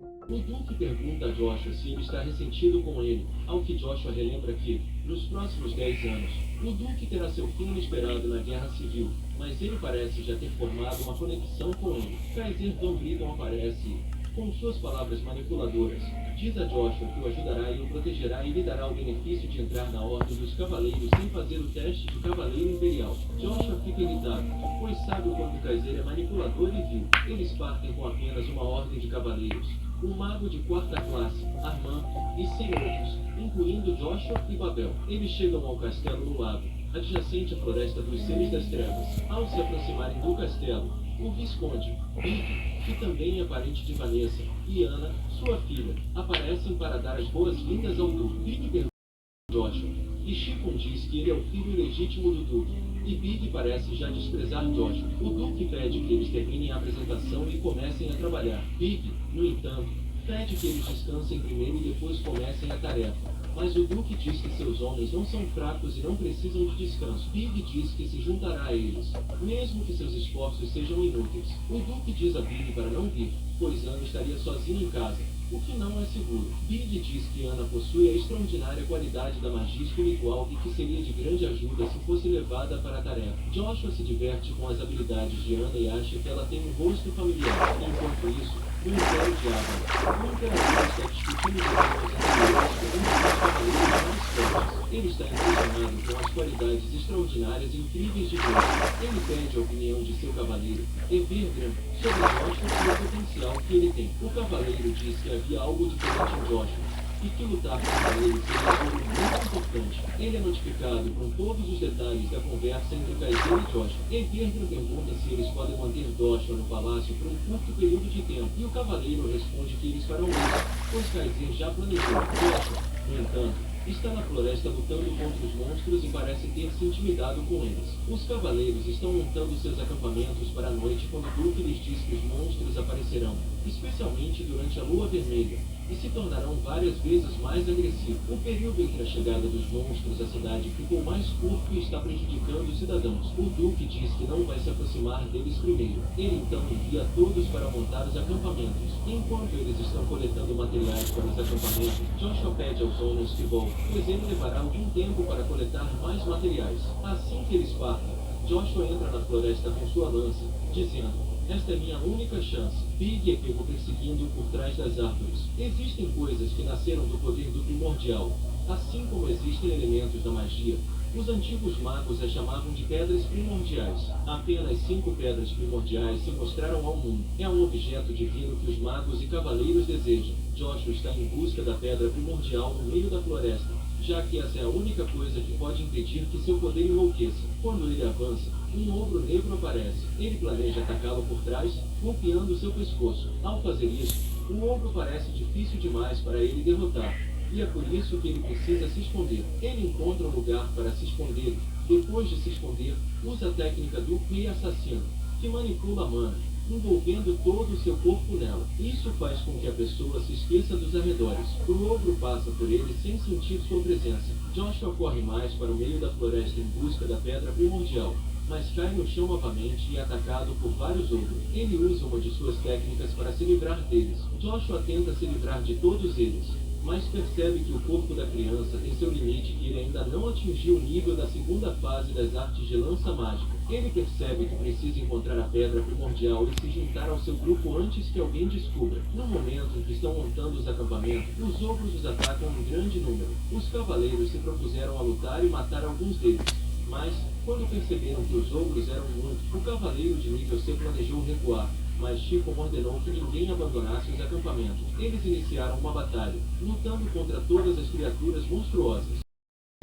O Duque pergunta a Joshua se ele está ressentido com ele, ao que Joshua relembra que, nos próximos 10 anos, o Duque terá seu fim inesperado na Guerra Civil, mas ele parece já ter formado uma conexão com ele. Kaiser Van Britton aparece com suas palavras manipuladoras. Diz a Joshua que o ajudará e o protegerá e lhe dará o benefício de entrar na Ordem dos Cavaleiros sem fazer o teste de Cavaleiro Imperial. Joshua fica irritado, pois sabe o quanto Kaiser é manipulador e vil. Eles partem com apenas uma Ordem de Cavaleiros. Um mago de quarta classe, Armand, e 100 outros, incluindo Joshua e Babel. Eles chegam ao castelo no lago, adjacente à Floresta dos Seres das Trevas. Ao se aproximarem do castelo, o Visconde, Big, que também é parente de Vanessa, e Ana, sua filha, aparecem para dar as boas-vindas ao Duque. Big pergunta a Joshua, e Chiffon diz que ele é o filho ilegítimo do Duque, e Big parece já desprezar Joshua. O Duque pede que eles terminem a apresentação e comecem a trabalhar. Big, no entanto, pede que eles descansem primeiro e depois comecem a tarefa. Mas o Duque diz que seus homens não são fracos e não precisam de descanso. Big diz que se juntará a eles, mesmo que seus esforços sejam inúteis. O Duque diz a Big para não vir, pois Ana estaria sozinha em casa, o que não é seguro. Big diz que Ana possui a extraordinária qualidade da magia espiritual e que seria de grande ajuda se fosse levada para a tarefa. Joshua se diverte com as habilidades de Ana e acha que ela tem um rosto familiar. Enquanto isso, no Império de Água, o Imperador está discutindo os anteriores com um dos cavaleiros mais fortes. Ele está impressionado com as qualidades extraordinárias e incríveis de Joshua. Ele pede a opinião de seu cavaleiro, Evergram, sobre Joshua e o potencial que ele tem. O cavaleiro diz que havia algo diferente em Joshua e que lutar contra ele seria algo muito importante. Ele é notificado com todos os detalhes da conversa entre Kaiser e Joshua. Evergram pergunta se eles podem manter Joshua no palácio por um curto período de tempo, e o cavaleiro responde que eles farão isso, pois Kaiser já planejou. Joshua, no entanto, está na floresta lutando contra os monstros e parece ter se intimidado com eles. Os cavaleiros estão montando seus acampamentos para a noite quando Duque lhes diz que os monstros aparecerão, especialmente durante a lua vermelha, e se tornarão várias vezes mais agressivos. O período entre a chegada dos monstros à cidade ficou mais curto e está prejudicando os cidadãos. O Duque diz que não vai se aproximar deles primeiro. Ele então envia todos para montar os acampamentos. Enquanto eles estão coletando materiais para os acampamentos, Joshua pede aos homens que voltem, pois ele levará algum tempo para coletar mais materiais. Assim que eles partem, Joshua entra na floresta com sua lança, dizendo: esta é minha única chance. Big é pego perseguindo por trás das árvores. Existem coisas que nasceram do poder do primordial. Assim como existem elementos da magia, os antigos magos as chamavam de pedras primordiais. Apenas 5 pedras primordiais se mostraram ao mundo. É um objeto divino que os magos e cavaleiros desejam. Joshua está em busca da pedra primordial no meio da floresta, já que essa é a única coisa que pode impedir que seu poder enlouqueça. Quando ele avança, um ogro negro aparece. Ele planeja atacá-lo por trás, golpeando seu pescoço. Ao fazer isso, o ogro parece difícil demais para ele derrotar, e é por isso que ele precisa se esconder. Ele encontra um lugar para se esconder. Depois de se esconder, usa a técnica do Rei Assassino, que manipula a mana, envolvendo todo o seu corpo nela. Isso faz com que a pessoa se esqueça dos arredores. O ogro passa por ele sem sentir sua presença. Joshua corre mais para o meio da floresta em busca da pedra primordial, mas cai no chão novamente e é atacado por vários ogros. Ele usa uma de suas técnicas para se livrar deles. Joshua tenta se livrar de todos eles, mas percebe que o corpo da criança tem seu limite e ele ainda não atingiu o nível da segunda fase das artes de lança mágica. Ele percebe que precisa encontrar a pedra primordial e se juntar ao seu grupo antes que alguém descubra. No momento em que estão montando os acampamentos, os ogros os atacam em grande número. Os cavaleiros se propuseram a lutar e matar alguns deles, mas, quando perceberam que os ogros eram muitos, o cavaleiro de nível C planejou recuar, mas Chiffon ordenou que ninguém abandonasse os acampamentos. Eles iniciaram uma batalha, lutando contra todas as criaturas monstruosas.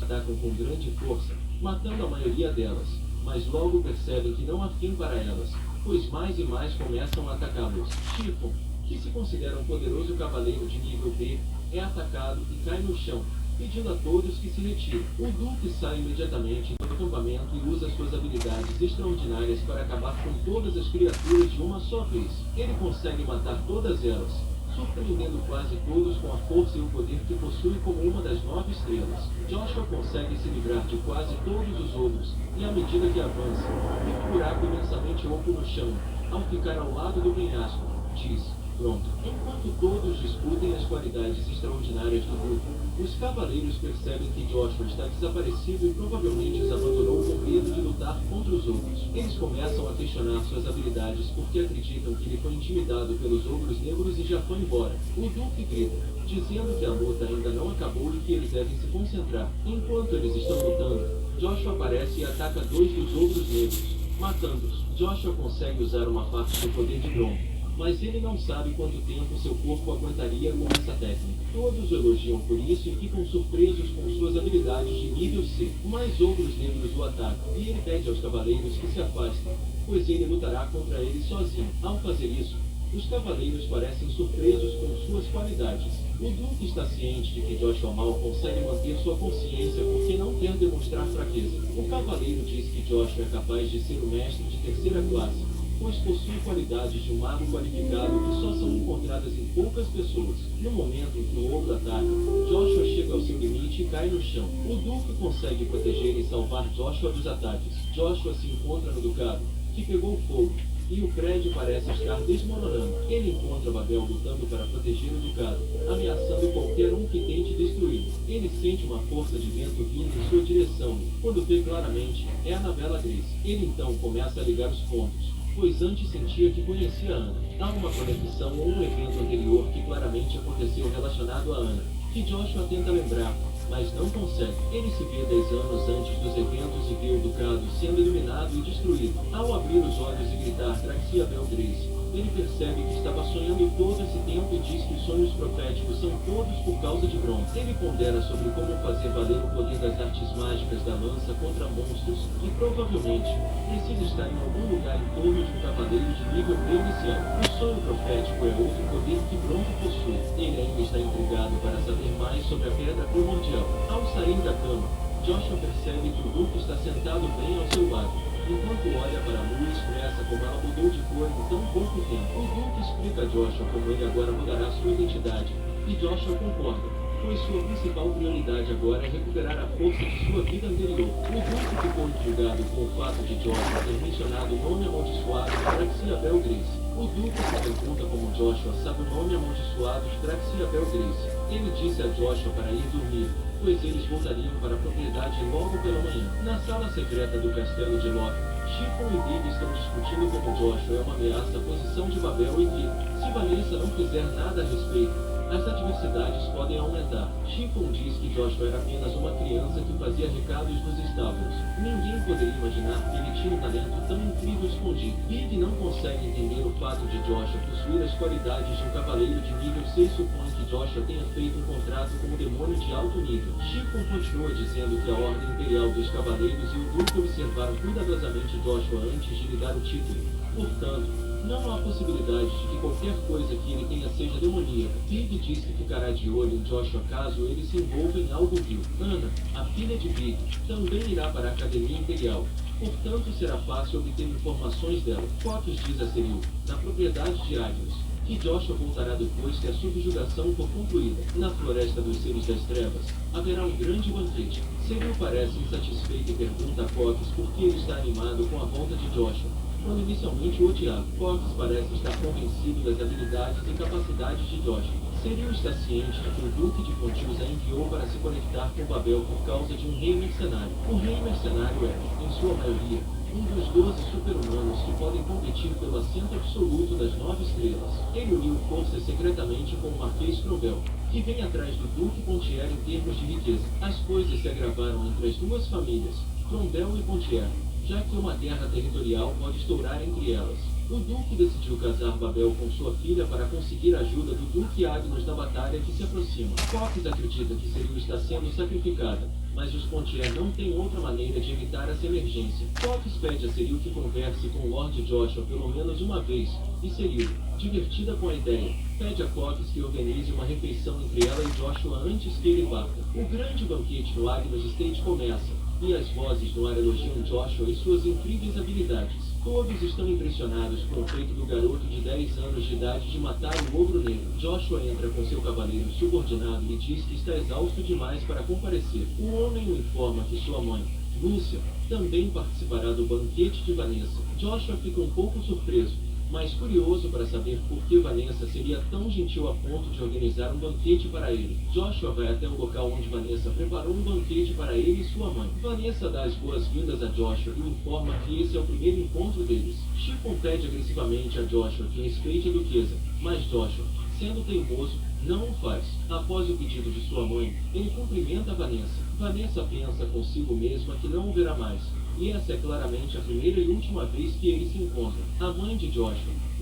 Atacam com grande força, matando a maioria delas, mas logo percebem que não há fim para elas, pois mais e mais começam a atacá-los. Chiffon, que se considera um poderoso cavaleiro de nível B, é atacado e cai no chão, pedindo a todos que se retirem. O Duque sai imediatamente do acampamento e usa suas habilidades extraordinárias para acabar com todas as criaturas de uma só vez. Ele consegue matar todas elas, surpreendendo quase todos com a força e o poder que possui como uma das 9 estrelas. Joshua consegue se livrar de quase todos os ogros, e à medida que avança, vê um buraco imensamente oco no chão. Ao ficar ao lado do penhasco, diz: pronto. Enquanto todos discutem as qualidades extraordinárias do grupo, os cavaleiros percebem que Joshua está desaparecido e provavelmente os abandonou com medo de lutar contra os ogros. Eles começam a questionar suas habilidades porque acreditam que ele foi intimidado pelos ogros negros e já foi embora. O Duque grita, dizendo que a luta ainda não acabou e que eles devem se concentrar. Enquanto eles estão lutando, Joshua aparece e ataca dois dos ogros negros, matando-os. Joshua consegue usar uma parte do poder de Grom, mas ele não sabe quanto tempo seu corpo aguentaria com essa técnica. Todos o elogiam por isso e ficam surpresos com suas habilidades de nível C. Mais ogros negros o atacam, e ele pede aos cavaleiros que se afastem, pois ele lutará contra eles sozinho. Ao fazer isso, os cavaleiros parecem surpresos com suas qualidades. O Duque está ciente de que Joshua mal consegue manter sua consciência porque não quer demonstrar fraqueza. O cavaleiro diz que Joshua é capaz de ser o mestre de terceira classe, pois possui qualidades de um mago qualificado que só são encontradas em poucas pessoas. No momento em que o ogro ataca, Joshua chega ao seu limite e cai no chão. O Duque consegue proteger e salvar Joshua dos ataques. Joshua se encontra no ducado, que pegou fogo, e o prédio parece estar desmoronando. Ele encontra Babel lutando para proteger o ducado, ameaçando qualquer um que tente destruí-lo. Ele sente uma força de vento vindo em sua direção, quando vê claramente, é a Annabella Grace. Ele então começa a ligar os pontos, pois antes sentia que conhecia a Ana. Há uma conexão ou um evento anterior que claramente aconteceu relacionado a Ana, que Joshua tenta lembrar, mas não consegue. Ele se vê 10 anos antes dos eventos e vê o ducado sendo eliminado e destruído. Ao abrir os olhos e gritar Traxia Bel Grace, ele percebe que estava sonhando todo esse tempo e diz que os sonhos proféticos são todos por causa de Grom. Ele pondera sobre como fazer valer o poder das artes mágicas da lança contra monstros e provavelmente precisa estar em algum lugar em torno de um cavaleiro de nível B inicial. O sonho profético é outro poder que Grom possui. Ele ainda está intrigado para saber mais sobre a pedra primordial. Ao sair da cama, Joshua percebe que o Duque está sentado bem ao seu lado, enquanto olha para a lua expressa como ela mudou de cor em tão pouco tempo. O Duque explica a Joshua como ele agora mudará sua identidade, e Joshua concorda, pois sua principal prioridade agora é recuperar a força de sua vida anterior. O Duque ficou intrigado com o fato de Joshua ter mencionado o nome amaldiçoado de Traxia Bel Grace. O Duque se pergunta como Joshua sabe o nome amaldiçoado de Traxia Bel Grace. Ele disse a Joshua para ir dormir, pois eles voltariam para a propriedade logo pela manhã. Na sala secreta do castelo de Loki, Chiffon e Big estão discutindo como Joshua é uma ameaça à posição de Babel e que, se Vanessa não fizer nada a respeito, as adversidades podem aumentar. Chiffon diz que Joshua era apenas uma criança que fazia recados nos estábulos. Ninguém poderia imaginar que ele tinha um talento tão incrível escondido. Big não consegue entender o fato de Joshua possuir as qualidades de um cavaleiro de nível 6 supõe que Joshua tenha feito um contrato com um demônio de alto nível. Chiffon continua dizendo que a Ordem Imperial dos Cavaleiros e o Duque observaram cuidadosamente Joshua antes de lhe dar o título. Portanto, não há possibilidade de que qualquer coisa que ele tenha seja demoníaca. Big diz que ficará de olho em Joshua caso ele se envolva em algo vil. Ana, a filha de Big, também irá para a Academia Imperial. Portanto, será fácil obter informações dela. Fox diz a Cyril, na propriedade de Agnes, que Joshua voltará depois que a subjugação for concluída. Na Floresta dos Seres das Trevas, haverá um grande banquete. Cyril parece insatisfeito e pergunta a Fox por que ele está animado com a volta de Joshua, quando inicialmente o odiava. Fox parece estar convencido das habilidades e capacidades de Joshua. Cyril está ciente de que o Duque de Pontius a enviou para se conectar com Babel por causa de um rei mercenário. O rei mercenário é, em sua maioria, um dos 12 super-humanos que podem competir pelo assento absoluto das 9 estrelas. Ele uniu forças secretamente com o Marquês Cromwell, que vem atrás do Duque Pontier em termos de riqueza. As coisas se agravaram entre as duas famílias, Cromwell e Pontier, já que uma guerra territorial pode estourar entre elas. O Duque decidiu casar Babel com sua filha para conseguir a ajuda do Duque Agnus na batalha que se aproxima. Fox acredita que Cyril está sendo sacrificada, mas os Pontier não têm outra maneira de evitar essa emergência. Fox pede a Cyril que converse com o Lord Joshua pelo menos uma vez, e Cyril, divertida com a ideia, pede a Fox que organize uma refeição entre ela e Joshua antes que ele parta. O grande banquete no Agnus Estate começa, e as vozes no ar elogiam Joshua e suas incríveis habilidades. Todos estão impressionados com o feito do garoto de 10 anos de idade de matar o ogro negro. Joshua entra com seu cavaleiro subordinado e diz que está exausto demais para comparecer. O homem o informa que sua mãe, Lúcia, também participará do banquete de Vanessa. Joshua fica um pouco surpreso, mas curioso para saber por que Vanessa seria tão gentil a ponto de organizar um banquete para ele. Joshua vai até o local onde Vanessa preparou um banquete para ele e sua mãe. Vanessa dá as boas-vindas a Joshua e informa que esse é o primeiro encontro deles. Chiffon pede agressivamente a Joshua que respeite a duquesa, mas Joshua, sendo teimoso, não o faz. Após o pedido de sua mãe, ele cumprimenta Vanessa. Vanessa pensa consigo mesma que não o verá mais, e essa é claramente a primeira e última vez que eles se encontram. A mãe de Joshua,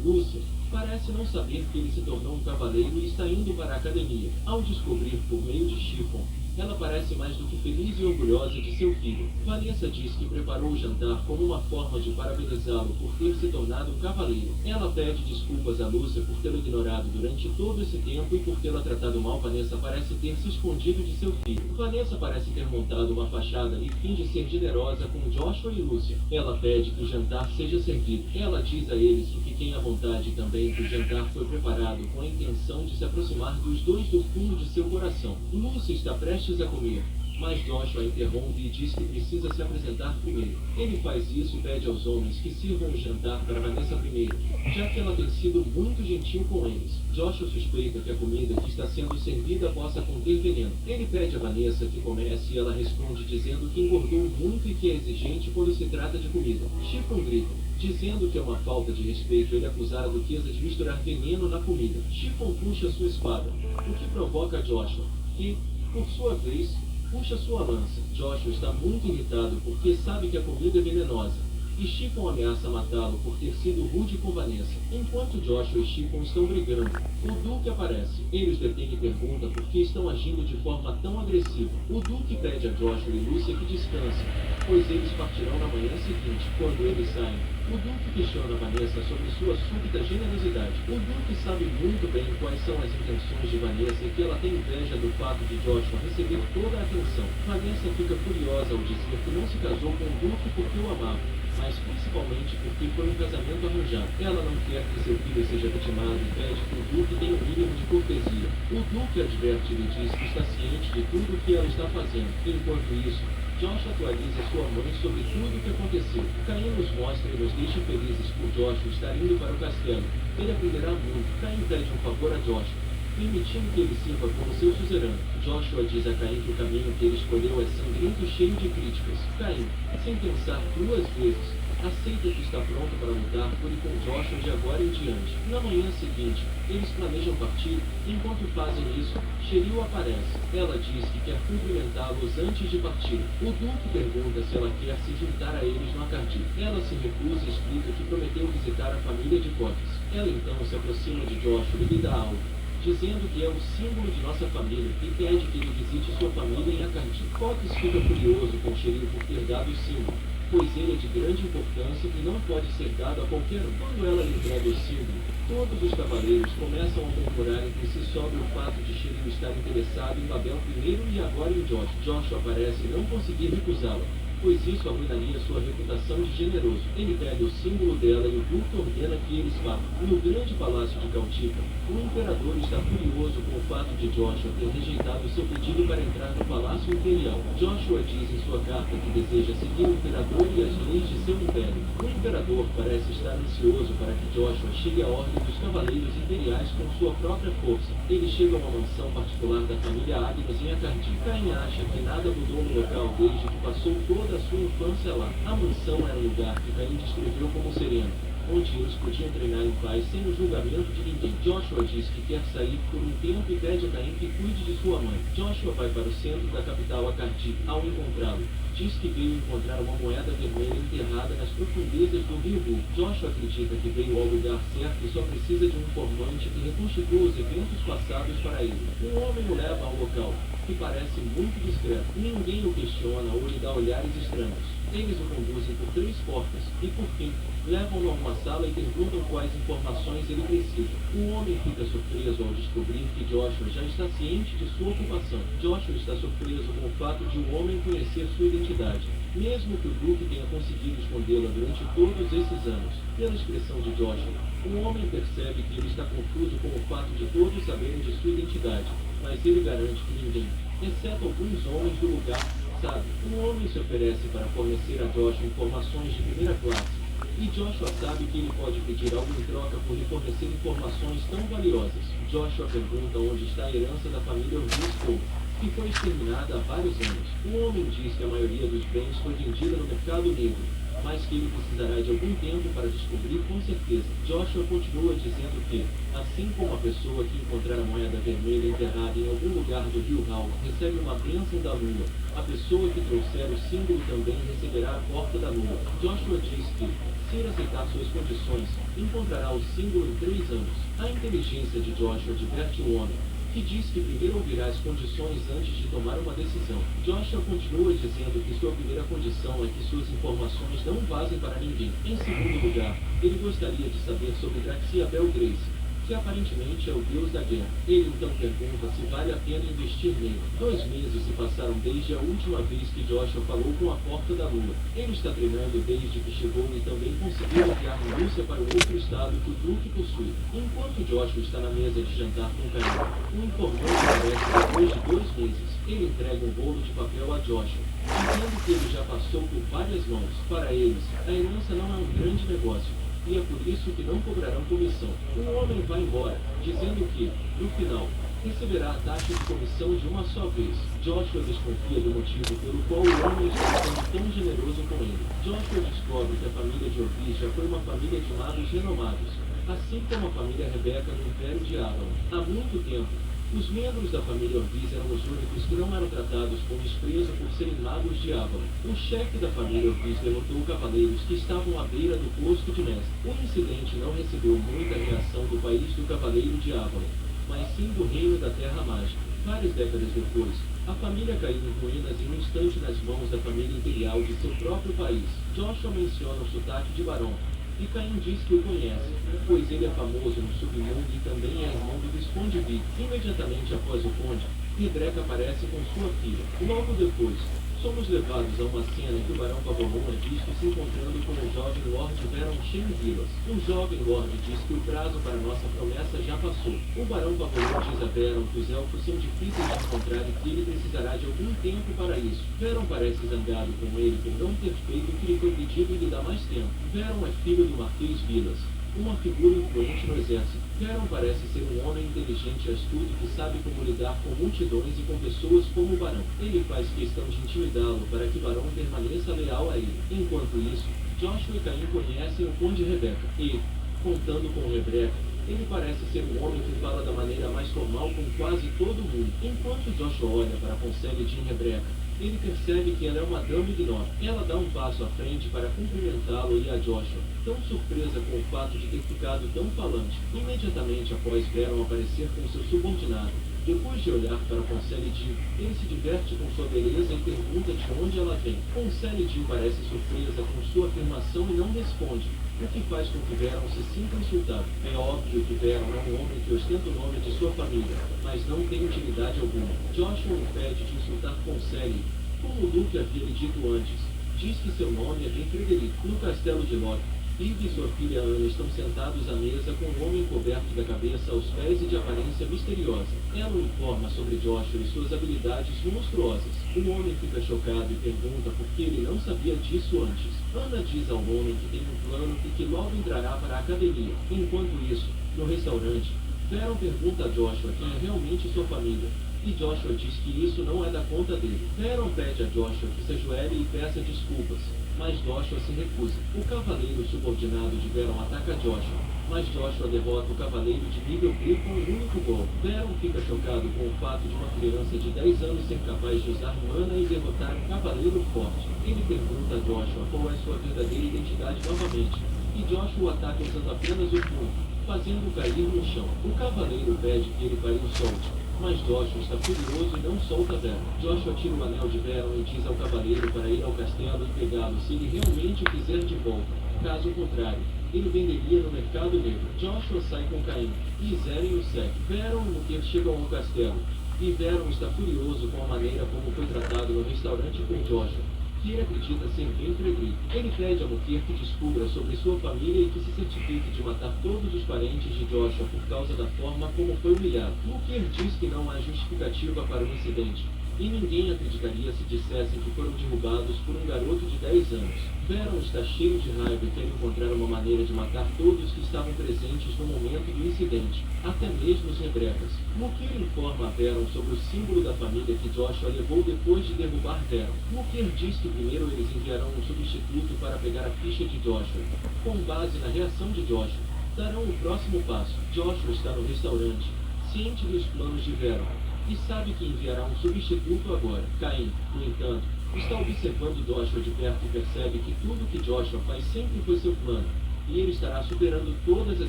Lúcia, parece não saber que ele se tornou um cavaleiro e está indo para a academia. Ao descobrir por meio de Chiffon, ela parece mais do que feliz e orgulhosa de seu filho. Vanessa diz que preparou o jantar como uma forma de parabenizá-lo por ter se tornado um cavaleiro. Ela pede desculpas a Lúcia por tê-lo ignorado durante todo esse tempo e por tê-la tratado mal. Vanessa parece ter se escondido de seu filho. Vanessa parece ter montado uma fachada e finge ser generosa com Joshua e Lúcia. Ela pede que o jantar seja servido. Ela diz a eles que fiquem à vontade também que o jantar foi preparado com a intenção de se aproximar dos dois do fundo de seu coração. Lúcia está prestes a comer, mas Joshua a interrompe e diz que precisa se apresentar primeiro. Ele faz isso e pede aos homens que sirvam o jantar para Vanessa primeiro, já que ela tem sido muito gentil com eles. Joshua suspeita que a comida que está sendo servida possa conter veneno. Ele pede a Vanessa que comece e ela responde dizendo que engordou muito e que é exigente quando se trata de comida. Chiffon grita, dizendo que é uma falta de respeito ele acusar a duquesa de misturar veneno na comida. Chiffon puxa sua espada, o que provoca Joshua, que, por sua vez, puxa sua lança. Joshua está muito irritado porque sabe que a comida é venenosa, e Chiffon ameaça matá-lo por ter sido rude com Vanessa. Enquanto Joshua e Chiffon estão brigando, o Duque aparece. Ele os detém e pergunta por que estão agindo de forma tão agressiva. O Duque pede a Joshua e Lúcia que descansem, pois eles partirão na manhã seguinte. Quando eles saem, o Duque questiona Vanessa sobre sua súbita generosidade. O Duque sabe muito bem quais são as intenções de Vanessa e que ela tem inveja do fato de Joshua receber toda a atenção. Vanessa fica furiosa ao dizer que não se casou com o Duque porque o amava, mas principalmente porque foi um casamento arranjado. Ela não quer que seu filho seja vitimado e pede que o Duque tenha um mínimo de cortesia. O Duque adverte e lhe diz que está ciente de tudo o que ela está fazendo. Enquanto isso, Joshua atualiza sua mãe sobre tudo o que aconteceu. Caim nos mostra e nos deixa felizes por Joshua estar indo para o castelo. Ele aprenderá muito. Caim pede um favor a Joshua, permitindo que ele sirva como seu suzerano. Joshua diz a Caim que o caminho que ele escolheu é sangrento e cheio de críticas. Caim, sem pensar duas vezes, aceita que está pronto para lutar por e com Joshua de agora em diante. Na manhã seguinte, eles planejam partir. Enquanto fazem isso, Cheryl aparece. Ela diz que quer cumprimentá-los antes de partir. O Duque pergunta se ela quer se juntar a eles no Accardi. Ela se recusa e explica que prometeu visitar a família de Cox. Ela então se aproxima de Joshua e lhe dá algo, dizendo que é o símbolo de nossa família e pede que ele visite sua família em Accardi. Cox fica furioso com Cheryl por ter dado o símbolo, pois ele é de grande importância e não pode ser dado a qualquer um. Quando ela lhe entrega o símbolo, todos os cavaleiros começam a murmurar entre si sobre o fato de Cheryl estar interessado em Babel primeiro e agora em Joshua. Joshua parece não conseguir recusá-la, pois isso arruinaria sua reputação de generoso. Ele pega o símbolo dela e o Duque ordena que eles vá. No grande palácio de Cautica, o imperador está furioso com o fato de Joshua ter rejeitado seu pedido para entrar no palácio imperial. Joshua diz em sua carta que deseja seguir o imperador e as leis de seu império. O imperador parece estar ansioso para que Joshua chegue à ordem dos cavaleiros imperiais com sua própria força. Ele chega a uma mansão particular da família Agnes em Accardi. Caim acha que nada mudou no local desde que passou toda a sua infância lá. A mansão era um lugar que Caim descreveu como sereno, onde eles podiam treinar em paz sem o julgamento de ninguém. Joshua diz que quer sair por um tempo e pede a Caim que cuide de sua mãe. Joshua vai para o centro da capital Accardi. Ao encontrá-lo, diz que veio encontrar uma moeda vermelha enterrada nas profundezas do rio Bull. Joshua acredita que veio ao lugar certo e só precisa de um informante que reconstitua os eventos passados para ele. Um homem o leva ao local, que parece muito discreto. Ninguém o questiona ou lhe dá olhares estranhos. Eles o conduzem por 3 portas e, por fim, levam-no a uma sala e perguntam quais informações ele precisa. O homem fica surpreso ao descobrir que Joshua já está ciente de sua ocupação. Joshua está surpreso com o fato de um homem conhecer sua identidade, mesmo que o Duque tenha conseguido escondê-la durante todos esses anos. Pela expressão de Joshua, o homem percebe que ele está confuso com o fato de todos saberem de sua identidade, mas ele garante que ninguém, exceto alguns homens do lugar, sabe. Um homem se oferece para fornecer a Joshua informações de primeira classe, e Joshua sabe que ele pode pedir algo em troca por lhe fornecer informações tão valiosas. Joshua pergunta onde está a herança da família Orvis, que foi exterminada há vários anos. O homem diz que a maioria dos bens foi vendida no mercado negro, mas que ele precisará de algum tempo para descobrir com certeza. Joshua continua dizendo que, assim como a pessoa que encontrar a moeda vermelha enterrada em algum lugar do rio Hall recebe uma bênção da lua, a pessoa que trouxer o símbolo também receberá a porta da lua. Joshua diz que, se ele aceitar suas condições, encontrará o símbolo em 3 anos. A inteligência de Joshua diverte o homem, que diz que primeiro ouvirá as condições antes de tomar uma decisão. Joshua continua dizendo que sua primeira condição é que suas informações não vazem para ninguém. Em segundo lugar, ele gostaria de saber sobre Draxiabel Grace, que aparentemente é o deus da guerra. Ele então pergunta se vale a pena investir nele. 2 meses se passaram desde a última vez que Joshua falou com a Porta da Lua. Ele está treinando desde que chegou e também conseguiu enviar Lúcia para o outro estado que o Duque possui. Enquanto Joshua está na mesa de jantar com Caim, um informante aparece depois de 2 meses. Ele entrega um bolo de papel a Joshua, dizendo que ele já passou por várias mãos. Para eles, a herança não é um grande negócio, e é por isso que não cobrarão comissão. O homem vai embora, dizendo que, no final, receberá a taxa de comissão de uma só vez. Joshua desconfia do motivo pelo qual o homem está sendo tão generoso com ele. Joshua descobre que a família de Orvis já foi uma família de magos renomados, assim como a família Rebeca no Império de Avalon. Há muito tempo, os membros da família Orvis eram os únicos que não eram tratados com desprezo por serem magos de Avalon. O chefe da família Orvis derrotou cavaleiros que estavam à beira do posto de mestre. O incidente não recebeu muita reação do país do cavaleiro de Avalon, mas sim do reino da Terra Mágica. Várias décadas depois, a família caiu em ruínas em um instante nas mãos da família imperial de seu próprio país. Joshua menciona o sotaque de Barão, e Caim diz que o conhece, pois ele é famoso no submundo e também é irmão do Visconde Vic. Imediatamente após o conde, Rebecca aparece com sua filha. Logo depois, somos levados a uma cena em que o Barão Pavomon é visto se encontrando com o jovem Lord Veron Shenvilas. O jovem Lord diz que o prazo para nossa promessa já passou. O Barão Pavomon diz a Veron que os elfos são difíceis de encontrar e que ele precisará de algum tempo para isso. Veron parece zangado com ele por não ter feito o que lhe foi pedido e lhe dá mais tempo. Veron é filho do Marquês Vilas, uma figura influente no exército. Veron parece ser um homem inteligente e astuto que sabe como lidar com multidões e com pessoas como o Barão. Ele faz questão de intimidá-lo para que Barão permaneça leal a ele. Enquanto isso, Joshua e Caim conhecem o Conde Rebeca e, contando com Rebecca, ele parece ser um homem que fala da maneira mais formal com quase todo mundo. Enquanto Joshua olha para a Conselho de Rebecca, ele percebe que ela é uma dama ignota. Ela dá um passo à frente para cumprimentá-lo e a Joshua, tão surpresa com o fato de ter ficado tão falante. Imediatamente após Veron aparecer com seu subordinado, depois de olhar para Conselho Jim, ele se diverte com sua beleza e pergunta de onde ela vem. Conselho Jim parece surpresa com sua afirmação e não responde, o que faz com que Veron se sinta insultado. É óbvio que Veron é um homem que ostenta o nome de sua família, mas não tem utilidade alguma. Joshua o impede de insultar Conselho, como o Duque havia lhe dito antes. Diz que seu nome é bem Frederico. No castelo de Locke, Viv e sua filha Ana estão sentados à mesa com um homem coberto da cabeça aos pés e de aparência misteriosa. Ela o informa sobre Joshua e suas habilidades monstruosas. O homem fica chocado e pergunta por que ele não sabia disso antes. Ana diz ao homem que tem um plano e que logo entrará para a academia. Enquanto isso, no restaurante, Veron pergunta a Joshua quem é realmente sua família, e Joshua diz que isso não é da conta dele. Veron pede a Joshua que se ajoelhe e peça desculpas, mas Joshua se recusa. O cavaleiro subordinado de Veron ataca Joshua, mas Joshua derrota o cavaleiro de nível B com um único golpe. Veron fica chocado com o fato de uma criança de 10 anos ser capaz de usar mana e derrotar um cavaleiro forte. Ele pergunta a Joshua qual é sua verdadeira identidade novamente, e Joshua o ataca usando apenas o punho, fazendo-o cair no chão. O cavaleiro pede que ele pare o solte, mas Joshua está furioso e não solta Veron. Joshua tira o anel de Veron e diz ao cavaleiro para ir ao castelo e pegá-lo se ele realmente o quiser de volta. Caso contrário, ele venderia no mercado negro. Joshua sai com Caim, e Zeren o segue. Veron e Muquir chegam ao castelo, e Veron está furioso com a maneira como foi tratado no restaurante por Joshua, que ele acredita ser bem Frederico. Ele pede a Muquir que descubra sobre sua família e que se certifique de matar todos os parentes de Joshua por causa da forma como foi humilhado. Muquir diz que não há justificativa para o incidente, e ninguém acreditaria se dissessem que foram derrubados por um garoto de 10 anos. Veron está cheio de raiva e quer encontrar uma maneira de matar todos que estavam presentes no momento do incidente, até mesmo os rebrecas. Mukir informa a Veron sobre o símbolo da família que Joshua levou depois de derrubar Veron. Mukir diz que primeiro eles enviarão um substituto para pegar a ficha de Joshua. Com base na reação de Joshua, darão o próximo passo. Joshua está no restaurante, ciente dos planos de Veron, e sabe que enviará um substituto agora. Caim, no entanto, está observando Joshua de perto e percebe que tudo que Joshua faz sempre foi seu plano, e ele estará superando todas as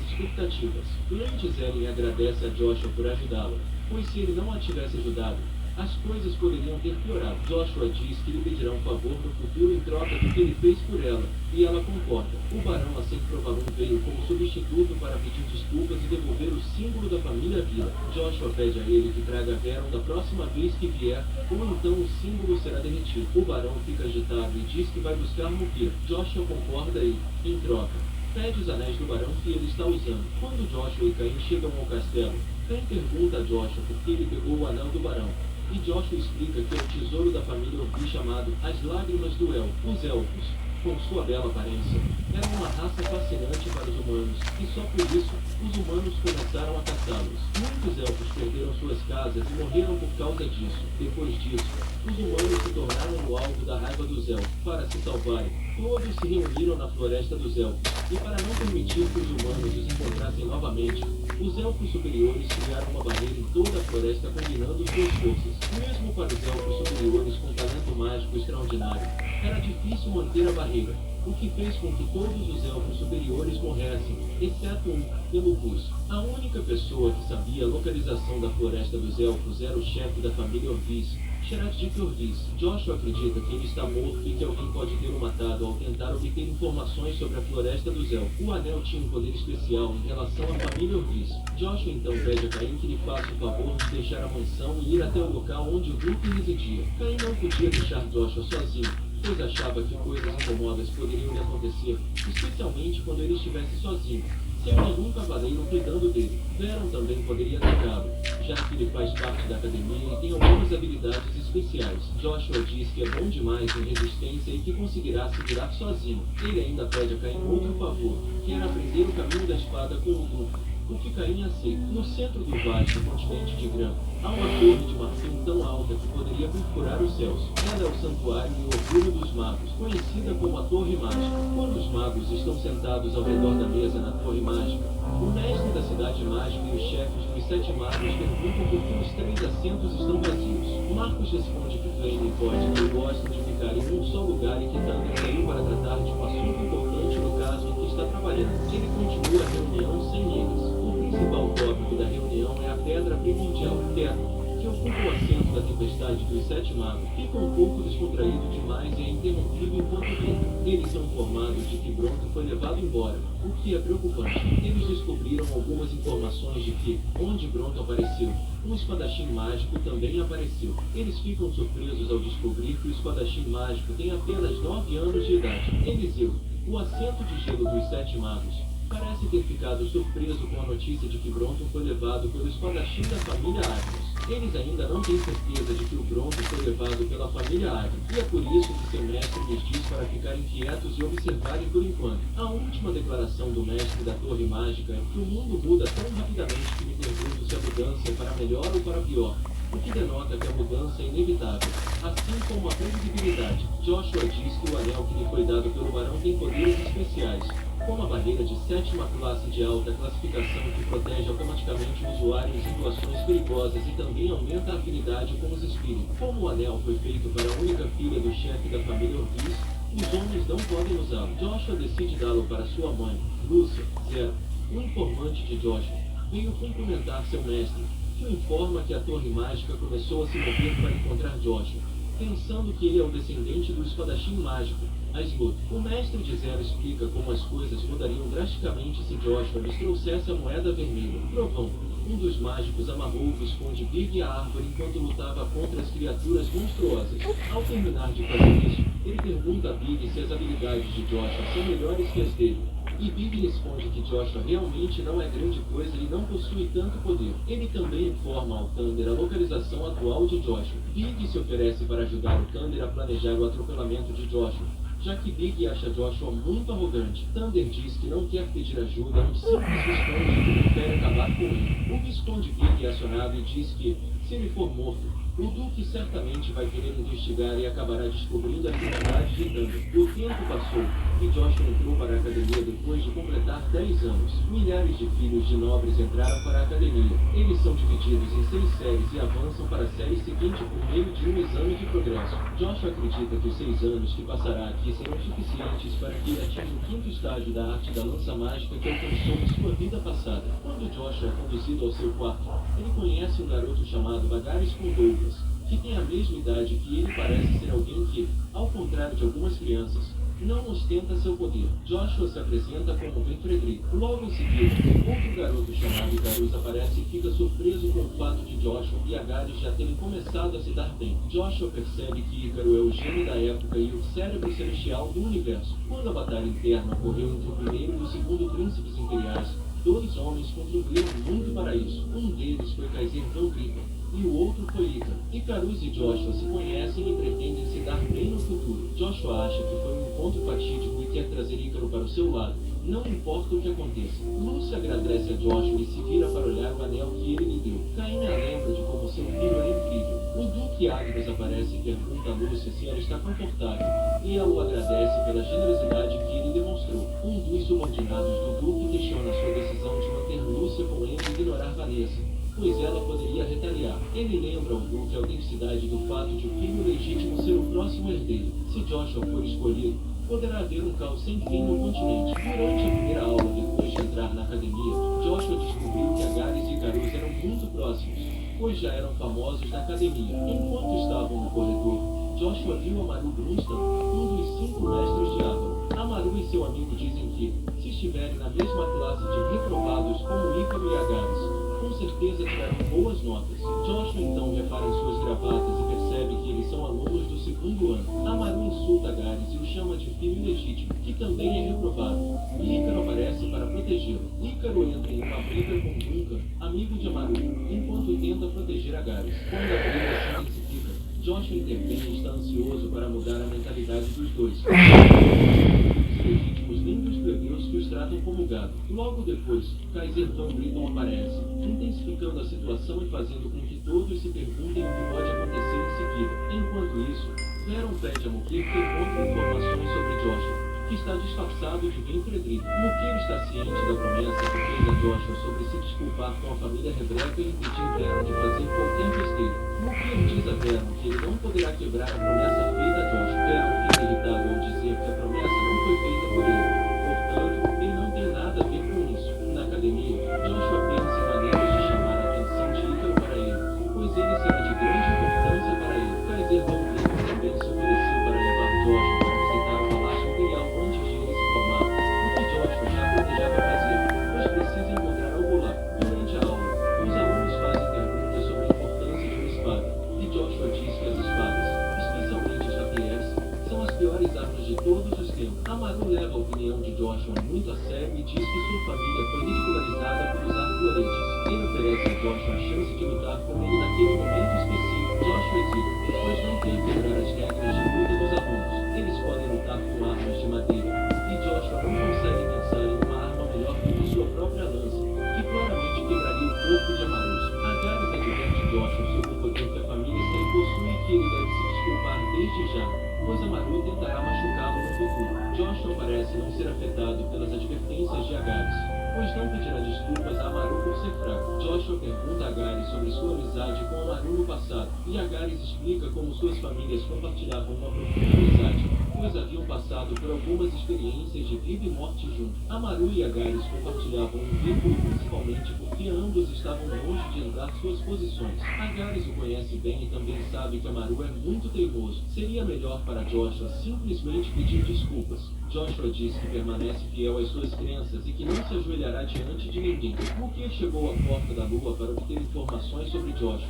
expectativas. Lady Zelen agradece a Joshua por ajudá-la, pois se ele não a tivesse ajudado, as coisas poderiam ter piorado. Joshua diz que lhe pedirá um favor no futuro em troca do que ele fez por ela, e ela concorda. O barão assim que Provarum veio como substituto para pedir desculpas e devolver o símbolo da família Vila. Joshua pede a ele que traga Veron da próxima vez que vier, ou então o símbolo será derretido. O barão fica agitado e diz que vai buscar Mukir. Joshua concorda e, em troca, pede os anéis do barão que ele está usando. Quando Joshua e Caim chegam ao castelo, Caim pergunta a Joshua por que ele pegou o anel do barão, e Joshua explica que é o tesouro da família Orbi chamado As Lágrimas do El. Os Elfos, com sua bela aparência, eram uma raça fascinante para os humanos, e só por isso os humanos começaram a caçá-los. Muitos elfos perderam suas casas e morreram por causa disso. Depois disso, os humanos se tornaram o alvo da raiva dos elfos. Para se salvarem, todos se reuniram na floresta dos elfos, e para não permitir que os humanos os encontrassem novamente, os elfos superiores criaram uma barreira em toda a floresta combinando suas forças. Mesmo para os elfos superiores com talento mágico extraordinário, era difícil manter a barreira, o que fez com que todos os elfos superiores morressem, exceto um, Elubus. A única pessoa que sabia a localização da floresta dos elfos era o chefe da família Orvis, Sheradik Orvis. Joshua acredita que ele está morto e que alguém pode tê-lo matado ao tentar obter informações sobre a floresta dos elfos. O anel tinha um poder especial em relação à família Orvis. Joshua então pede a Caim que lhe faça o favor de deixar a mansão e ir até o local onde o grupo residia. Caim não podia deixar Joshua sozinho, pois achava que coisas incômodas poderiam lhe acontecer, especialmente quando ele estivesse sozinho, sem algum cavaleiro cuidando dele. Veron também poderia atacá-lo, já que ele faz parte da academia e tem algumas habilidades especiais. Joshua diz que é bom demais em resistência e que conseguirá se virar sozinho. Ele ainda pede a Caim outro favor, que era aprender o caminho da espada com o Duque, o que Caim aceita. No centro do vasto continente de Gran, há uma torre de marfim tão alta que poderia perfurar os céus. Ela é o santuário e o orgulho dos magos, conhecida como a Torre Mágica. Quando os magos estão sentados ao redor da mesa na Torre Mágica, o mestre da cidade mágica e os chefes dos 7 magos perguntam por que os 3 assentos estão vazios. Marcos responde que Flame e Cod não gostam de ficar em um só lugar e que Thunder saiu para tratar de um assunto importante no caso em que está trabalhando. Ele continua a reunião sem eles. O principal tópico da reunião é a pedra primordial, Terra, que ocupa o assento da tempestade dos 7 magos. Fica um pouco descontraído demais e é interrompido enquanto tenta. Eles são informados de que Bronto foi levado embora, o que é preocupante. Eles descobriram algumas informações de que, onde Bronto apareceu, um espadachim mágico também apareceu. Eles ficam surpresos ao descobrir que o espadachim mágico tem apenas 9 anos de idade. Eliseu, o assento de gelo dos 7 magos, parece ter ficado surpreso com a notícia de que Bronto foi levado pelo espadachim da família Agnes. Eles ainda não têm certeza de que o Bronto foi levado pela família Agnes, e é por isso que seu mestre lhes diz para ficarem quietos e observarem por enquanto. A última declaração do mestre da Torre Mágica é que o mundo muda tão rapidamente que me pergunto se a mudança é para melhor ou para pior, o que denota que a mudança é inevitável, assim como a previsibilidade. Joshua diz que o anel que lhe foi dado pelo barão tem poderes especiais, como a barreira de 7ª classe de alta classificação que protege automaticamente o usuário em situações perigosas e também aumenta a afinidade com os espíritos. Como o anel foi feito para a única filha do chefe da família Orvis, os homens não podem usá-lo. Joshua decide dá-lo para sua mãe, Lúcia, Zero. O informante de Joshua veio cumprimentar seu mestre, que o informa que a Torre Mágica começou a se mover para encontrar Joshua, pensando que ele é o descendente do espadachim mágico, Aizmut. O mestre de Zero explica como as coisas mudariam drasticamente se Joshua lhes trouxesse a moeda vermelha. Trovão, um dos mágicos, amarrou o Visconde Big à árvore enquanto lutava contra as criaturas monstruosas. Ao terminar de fazer isso, ele pergunta a Big se as habilidades de Joshua são melhores que as dele. E Big responde que Joshua realmente não é grande coisa e não possui tanto poder. Ele também informa ao Thunder a localização atual de Joshua. Big se oferece para ajudar o Thunder a planejar o atropelamento de Joshua, já que Big acha Joshua muito arrogante. Thunder diz que não quer pedir ajuda a um simples Visconde que prefere acabar com ele. O Visconde Big é acionado e diz que, se ele for morto, o Duque certamente vai querer investigar e acabará descobrindo a liberdade de Thunder. O tempo passou e Joshua entrou para a academia depois de completar 10 anos. Milhares de filhos de nobres entraram para a academia. Eles são divididos em 6 séries e avançam para a série seguinte por meio de um exame de progresso. Joshua acredita que os 6 anos que passará aqui serão suficientes para que ele atinja o 5º estágio da arte da lança mágica que alcançou em sua vida passada. Quando Joshua é conduzido ao seu quarto, ele conhece um garoto chamado Bagares Douglas, que tem a mesma idade que ele. Parece ser alguém que, ao contrário de algumas crianças, não ostenta seu poder. Joshua se apresenta como Venfredri. Logo em seguida, outro garoto chamado Icarus aparece e fica surpreso com o fato de Joshua e Agares já terem começado a se dar bem. Joshua percebe que Ícaro é o gênio da época e o cérebro celestial do universo. Quando a batalha interna ocorreu entre o primeiro e o segundo príncipes imperiais, 2 homens contribuíram muito para isso. Um deles foi Kaiser Van Gripen e o outro foi Ícaro. Icarus e Joshua se conhecem e pretendem se dar bem no futuro. Joshua acha que foi um encontro fatídico e quer trazer Ícaro para o seu lado, não importa o que aconteça. Lucy agradece a Joshua e se vira para olhar o anel que ele lhe deu. Caína lembra de como seu filho é incrível. O Duque Agnes aparece e pergunta a Lucy se ela está confortável, e ela o agradece pela generosidade que ele demonstrou. Um dos subordinados do Duque questiona sua decisão de manter Lúcia com ele e ignorar Vanessa, pois ela poderia retaliar. Ele lembra ao Duque a autenticidade do fato de o filho legítimo ser o próximo herdeiro. Se Joshua for escolhido, poderá haver um caos sem fim no continente. Durante a primeira aula, depois de entrar na academia, Joshua descobriu que Agares e Icarus eram muito próximos, pois já eram famosos na academia. Enquanto estavam no corredor, Joshua viu Amaru Brunstan, um dos 5 mestres de Avalon. Amaru e seu amigo dizem que, se estiverem na mesma classe de reprovados como Ícaro e Agares, com certeza tirarão boas notas. Joshua então repara em suas gravatas e percebe que eles são alunos do 2º ano. Amaru insulta Agares e o chama de filho ilegítimo, que também é reprovado. E Ícaro aparece para protegê-lo. Ícaro entra em uma briga com Duncan, amigo de Amaru, enquanto tenta proteger Agares. Quando a briga se intensifica, Joshua intervém e está ansioso para mudar a mentalidade dos dois. Os legítimos nem dos plebeus que os tratam como gado. Logo depois, Kaiser Van Gripen aparece, intensificando a situação e fazendo com que todos se perguntem o que pode acontecer em seguida. Enquanto isso, Veron pede a Mukir que encontre informações sobre Joshua, que está disfarçado de Venfredri. Mukir está ciente da promessa que fez a Joshua sobre se desculpar com a família Rebreca e impedir Veron de fazer qualquer besteira. Mukir diz a Veron que ele não poderá quebrar a promessa feita a Joshua. Veron fica irritado ao dizer que a promessa não foi feita por ele. Portanto, ele não tem nada a ver com isso. Na academia, Joshua pensa em maneiras de chamar a atenção de Ícaro para ele, pois ele será de grande importância para ele. Kaiser Van Gripen também se ofereceu para levar Joshua para visitar o Palácio Imperial antes de ele se formar, o que Joshua já planejava fazer, pois precisa encontrar algo lá. Durante a aula, os alunos fazem perguntas sobre a importância de uma espada, e Joshua diz que as espadas, especialmente as rapieres, são as piores armas de todos os tempos. Amaru leva a opinião de Joshua muito a sério e diz que sua família foi ridicularizada por usar floretes. Ele oferece a Joshua a chance de lutar com ele naquele momento específico. Joshua hesita, pois não quer quebrar as regras de luta dos alunos. Eles podem lutar com armas de madeira, e Joshua não consegue pensar em uma arma melhor do que sua própria lança, que claramente quebraria o corpo de Amaru. Agares adverte Joshua sobre o poder que a família Sen possui e que ele deve se desculpar desde já, pois Amaru tentará machucá-lo no futuro. Joshua parece não ser afetado pelas advertências de Agares, pois não pedirá desculpas a Amaru por ser fraco. Joshua pergunta a Agares sobre sua amizade com Amaru no passado, e Agares explica como suas famílias compartilhavam uma profunda amizade, pois haviam passado por algumas experiências de vida e morte juntos. Amaru e Agares compartilhavam um vínculo principalmente porque ambos estavam longe de andar suas posições. Agares o conhece bem e também sabe que Amaru é muito teimoso. Seria melhor para Joshua simplesmente pedir desculpas. Joshua diz que permanece fiel às suas crenças e que não se ajoelhará diante de ninguém. Mukir chegou à Porta da Lua para obter informações sobre Joshua,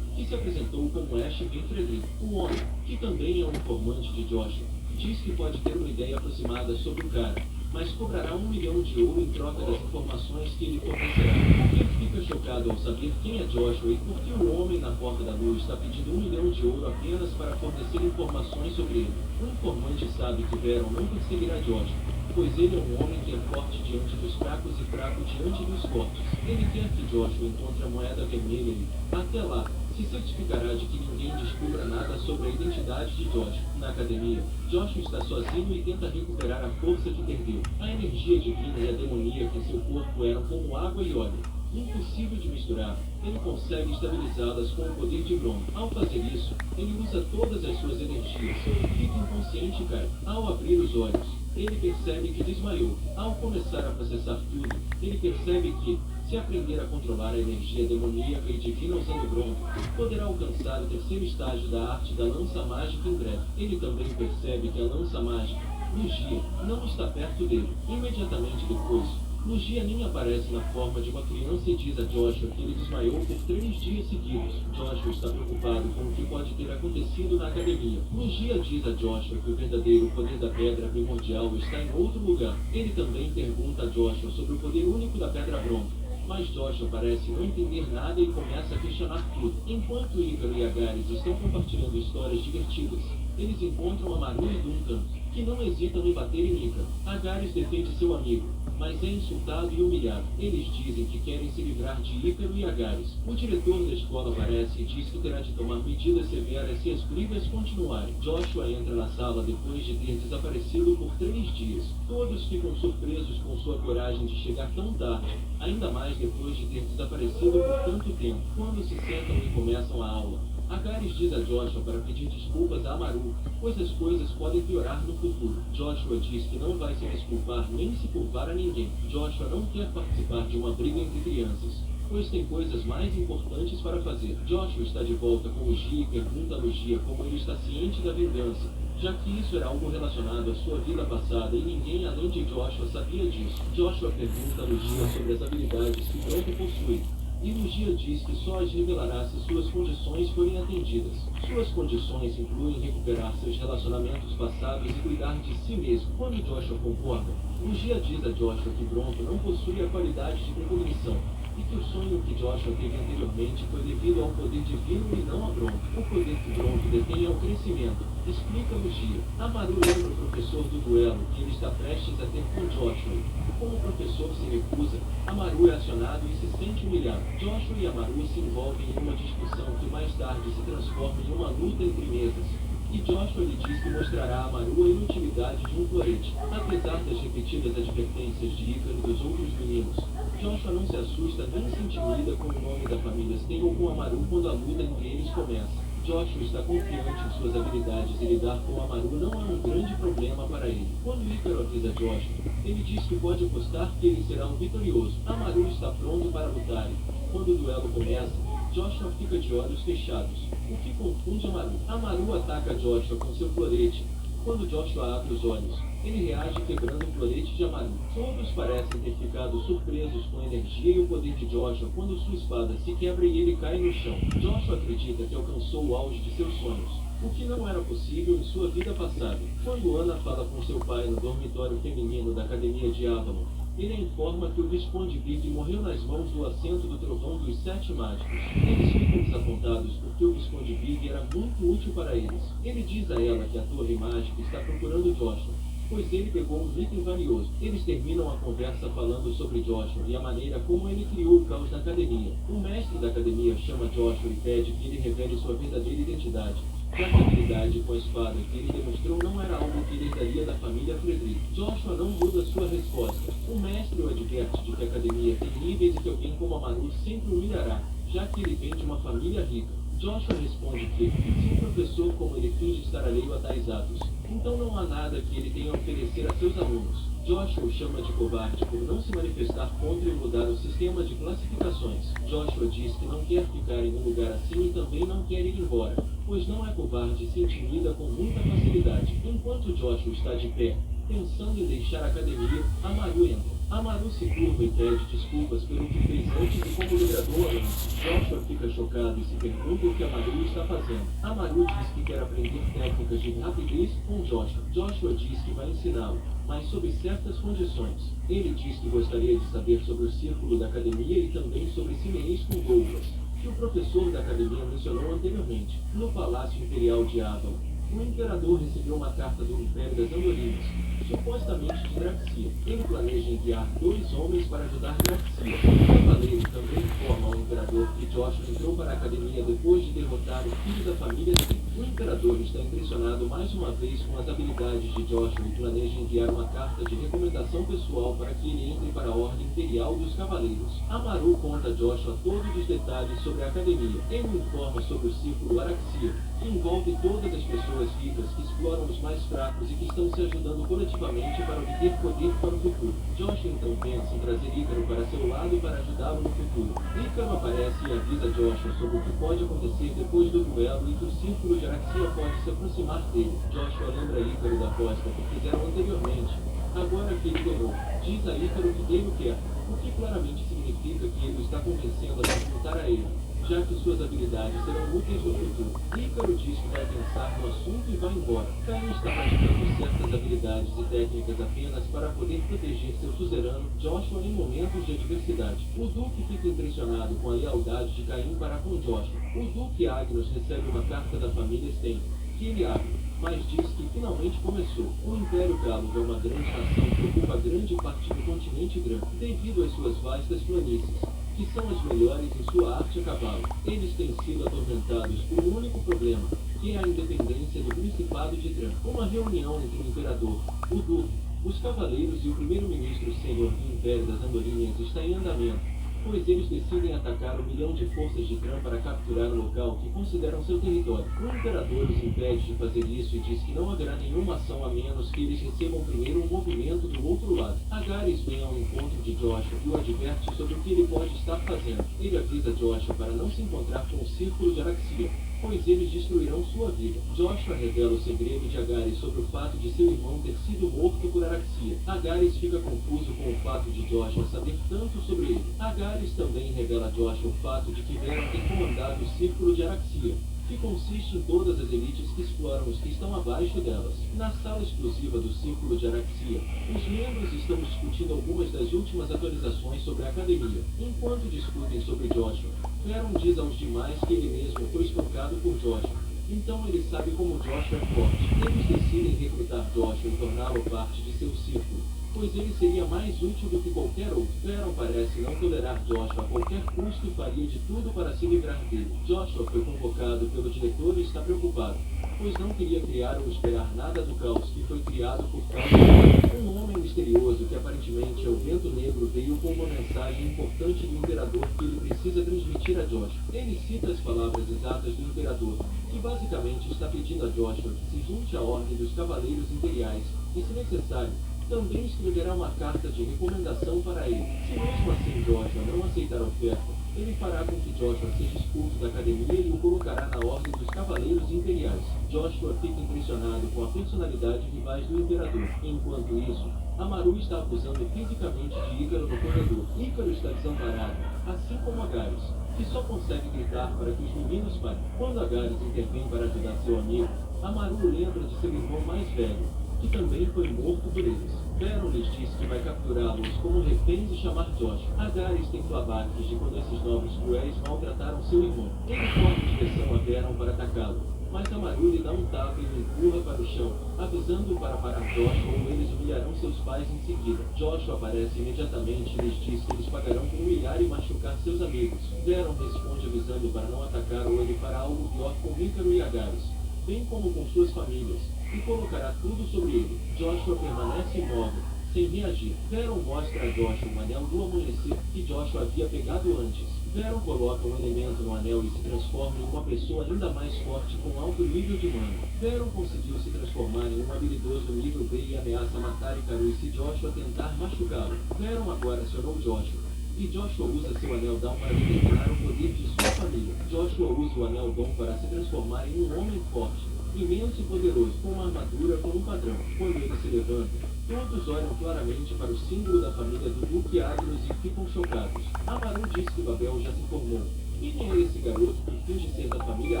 que se apresentou como Ash Venfredri, o homem, que também é um informante de Joshua. Diz que pode ter uma ideia aproximada sobre o cara, mas cobrará 1 milhão de ouro em troca das informações que ele fornecerá. Ele fica chocado ao saber quem é Joshua e por que o homem na porta da luz está pedindo 1 milhão de ouro apenas para fornecer informações sobre ele. O informante sabe que Veron não perseguirá Joshua, pois ele é um homem que é forte diante dos fracos e fraco diante dos fortes. Ele quer que Joshua encontre a moeda vermelha e, até lá, se certificará de que ninguém descubra nada sobre a identidade de Joshua. Na academia, Joshua está sozinho e tenta recuperar a força que perdeu. A energia divina e a demoníaca em seu corpo eram como água e óleo. Impossível de misturar, ele consegue estabilizá-las com o poder de Bron. Ao fazer isso, ele usa todas as suas energias, fica inconsciente e cai. Ao abrir os olhos, ele percebe que desmaiou. Ao começar a processar tudo, ele percebe que, se aprender a controlar a energia demoníaca e divina usando Bron, poderá alcançar o terceiro estágio da arte da lança mágica em breve. Ele também percebe que a lança mágica, Lugia, não está perto dele. Imediatamente depois, Lugia nem aparece na forma de uma criança e diz a Joshua que ele desmaiou por 3 dias seguidos. Joshua está preocupado com o que pode ter acontecido na academia. Lugia diz a Joshua que o verdadeiro poder da pedra primordial está em outro lugar. Ele também pergunta a Joshua sobre o poder único da pedra bronca. Mas Joshua parece não entender nada e começa a questionar tudo. Enquanto Ícaro e Agares estão compartilhando histórias divertidas, eles encontram Amaru e Duncan, que não hesitam em bater em Ícaro. Agares defende seu amigo, mas é insultado e humilhado. Eles dizem que querem se livrar de Ícaro e Agares. O diretor da escola aparece e diz que terá de tomar medidas severas se as brigas continuarem. Joshua entra na sala depois de ter desaparecido por 3 dias. Todos ficam surpresos com sua coragem de chegar tão tarde, ainda mais depois de ter desaparecido por tanto tempo. Quando se sentam e começam a aula, Agares diz a Joshua para pedir desculpas a Amaru, pois as coisas podem piorar no futuro. Joshua diz que não vai se desculpar nem se curvar a ninguém. Joshua não quer participar de uma briga entre crianças, pois tem coisas mais importantes para fazer. Joshua está de volta com Lugia e pergunta a Lugia como ele está ciente da vingança, já que isso era algo relacionado à sua vida passada e ninguém além de Joshua sabia disso. Joshua pergunta a Lugia sobre as habilidades que Bronco possui, e Lugia diz que só as revelará se suas condições forem atendidas. Suas condições incluem recuperar seus relacionamentos passados e cuidar de si mesmo. Quando Joshua concorda, Lugia diz a Joshua que Bronco não possui a qualidade de precognição, e que o sonho que Joshua teve anteriormente foi devido ao poder divino e não a Bronco. O poder que Bronco detém é o crescimento, explica Lugia. Amaru lembra o professor do duelo que ele está prestes a ter com Joshua. Como o professor se recusa, Amaru é acionado e se sente humilhado. Joshua e Amaru se envolvem em uma discussão que mais tarde se transforma em uma luta entre mesas. E Joshua lhe diz que mostrará a Amaru a inutilidade de um florete. Apesar das repetidas advertências de Ícaro e dos outros meninos, Joshua não se assusta nem se intimida com o nome da família Stein ou com Amaru quando a luta entre eles começa. Joshua está confiante em suas habilidades e lidar com Amaru não é um grande problema para ele. Quando Ícaro avisa Joshua, ele diz que pode apostar que ele será um vitorioso. Amaru está pronto para lutar. Quando o duelo começa, Joshua fica de olhos fechados, o que confunde Amaru. Amaru ataca Joshua com seu florete. Quando Joshua abre os olhos, ele reage quebrando o florete de Amaru. Todos parecem ter ficado surpresos com a energia e o poder de Joshua quando sua espada se quebra e ele cai no chão. Joshua acredita que alcançou o auge de seus sonhos, o que não era possível em sua vida passada. Quando Ana fala com seu pai no dormitório feminino da Academia de Avalon, ele a informa que o Visconde Big morreu nas mãos do assento do trovão dos 7 mágicos. Eles ficam desapontados porque o Visconde Big era muito útil para eles. Ele diz a ela que a torre mágica está procurando Joshua, pois ele pegou um item valioso. Eles terminam a conversa falando sobre Joshua e a maneira como ele criou o caos na academia. O mestre da academia chama Joshua e pede que ele revele sua verdadeira identidade, já que a habilidade com a espada que ele demonstrou não era algo que ele herdaria da família Frederick. Joshua não muda sua resposta. O mestre o adverte de que a academia tem níveis e que alguém como Amaru sempre o humilhará, já que ele vem de uma família rica. Joshua responde que, se um professor como ele finge estar alheio a tais atos, então não há nada que ele tenha a oferecer a seus alunos. Joshua o chama de covarde por não se manifestar contra e mudar o sistema de classificações. Joshua diz que não quer ficar em um lugar assim e também não quer ir embora, pois não é covarde e se intimida com muita facilidade. Enquanto Joshua está de pé, pensando em deixar a academia, Amaru entra. Amaru se curva e pede desculpas pelo que fez antes e como lhe agradou antes. Joshua fica chocado e se pergunta o que Amaru está fazendo. Amaru diz que quer aprender técnicas de rapidez com Joshua. Joshua diz que vai ensiná-lo, mas sob certas condições. Ele diz que gostaria de saber sobre o círculo da academia e também sobre Simeês com Douglas, que o professor da academia mencionou anteriormente, no Palácio Imperial de Avalon. O imperador recebeu uma carta do Império das Andorinhas, supostamente de Graxia. Ele planeja enviar 2 homens para ajudar Graxia. O cavaleiro também informa ao imperador que Joshua entrou para a academia depois de derrotar o filho da família dele. O imperador está impressionado mais uma vez com as habilidades de Joshua e planeja enviar uma carta de recomendação pessoal para que ele entre para a Ordem Imperial dos Cavaleiros. Amaru conta a Joshua todos os detalhes sobre a academia. Ele informa sobre o círculo Araxia, que envolve todas as pessoas ricas que exploram os mais fracos e que estão se ajudando coletivamente para obter poder para o futuro. Joshua então pensa em trazer Ícaro para seu lado e para ajudá-lo no futuro. Ícaro aparece e avisa Joshua sobre o que pode acontecer depois do duelo e que o círculo de Araxia pode se aproximar dele. Joshua lembra Ícaro da aposta que fizeram anteriormente. Agora que ele ganhou, diz a Ícaro que ele o quer, o que claramente significa que ele está convencendo a se juntar a ele, já que suas habilidades serão úteis no futuro. Ícaro diz que vai pensar no assunto e vai embora. Caim está praticando certas habilidades e técnicas apenas para poder proteger seu suzerano, Joshua, em momentos de adversidade. O Duque fica impressionado com a lealdade de Caim para com Joshua. O Duque Agnos recebe uma carta da família Stein, que ele abre, mas diz que finalmente começou. O Império Galo é uma grande nação que ocupa grande parte do continente grande, devido às suas vastas planícies, que são as melhores em sua arte a cavalo. Eles têm sido atormentados por um único problema, que é a independência do Principado de Dran. Uma reunião entre o Imperador, o Duque, os Cavaleiros e o Primeiro-Ministro Sênior do Império das Andorinhas está em andamento, pois eles decidem atacar 1 milhão de forças de Dran para capturar o local que consideram seu território. O Imperador os impede de fazer isso e diz que não haverá nenhuma ação a menos que eles recebam primeiro um movimento do outro lado. Agares vem ao encontro de Joshua e o adverte sobre o que ele pode estar fazendo. Ele avisa Joshua para não se encontrar com o Círculo de Araxia, pois eles destruirão sua vida. Joshua revela o segredo de Agares sobre o fato de seu irmão ter sido morto por Araxia. Agares fica confuso com o fato de Joshua saber tanto sobre ele. Agares também revela a Joshua o fato de que Veron tem comandado o Círculo de Araxia, que consiste em todas as elites que exploram os que estão abaixo delas. Na sala exclusiva do Círculo de Araxia, os membros estão discutindo algumas das últimas atualizações sobre a academia. Enquanto discutem sobre Joshua, Veron diz aos demais que ele mesmo foi espancado por Joshua. Então ele sabe como Joshua é forte. Eles decidem recrutar Joshua e torná-lo parte de seu círculo, pois ele seria mais útil do que qualquer outro. Veron parece não tolerar Joshua a qualquer custo e faria de tudo para se livrar dele. Joshua foi convocado pelo diretor e está preocupado, pois não queria criar ou esperar nada do caos que foi criado por causa de um homem misterioso que aparentemente é o Vento Negro veio com uma mensagem importante do Imperador que ele precisa transmitir a Joshua. Ele cita as palavras exatas do Imperador, que basicamente está pedindo a Joshua que se junte à Ordem dos Cavaleiros Imperiais e, se necessário, também escreverá uma carta de recomendação para ele. Se mesmo assim Joshua não aceitar a oferta, ele fará com que Joshua seja expulso da academia e o colocará na Ordem dos Cavaleiros Imperiais. Joshua fica impressionado com a personalidade rivais do Imperador. Enquanto isso, Amaru está acusando fisicamente de Ícaro no corredor. Ícaro está desamparado, assim como Agares, que só consegue gritar para que os meninos parem. Quando Agares intervém para ajudar seu amigo, Amaru lembra de seu irmão mais velho, que também foi morto por eles. Veron lhes disse que vai capturá-los como reféns e chamar Joshua. Agares tem flashbacks de quando esses novos cruéis maltrataram seu irmão. Ele corta em direção a Veron para atacá-lo, mas Amaru lhe dá um tapa e o empurra para o chão, avisando-o para parar Joshua ou eles humilharão seus pais em seguida. Joshua aparece imediatamente e lhes diz que eles pagarão por humilhar e machucar seus amigos. Veron responde avisando para não atacar ou ele fará algo pior com Ícaro e Agares, bem como com suas famílias, e colocará tudo sobre ele. Joshua permanece imóvel, sem reagir. Veron mostra a Joshua o anel do amanhecer que Joshua havia pegado antes. Veron coloca um elemento no anel e se transforma em uma pessoa ainda mais forte com alto nível de mana. Veron conseguiu se transformar em um habilidoso nível B e ameaça matar Ícaro se Joshua tentar machucá-lo. Veron agora acionou Joshua, e Joshua usa seu anel Dom para determinar o poder de sua família. Joshua usa o anel Dom para se transformar em um homem forte, imenso e poderoso, com uma armadura como padrão. Quando ele se levanta, todos olham claramente para o símbolo da família do Duque Agnus e ficam chocados. Amaru diz que Babel já se formou. Quem é esse garoto que finge ser da família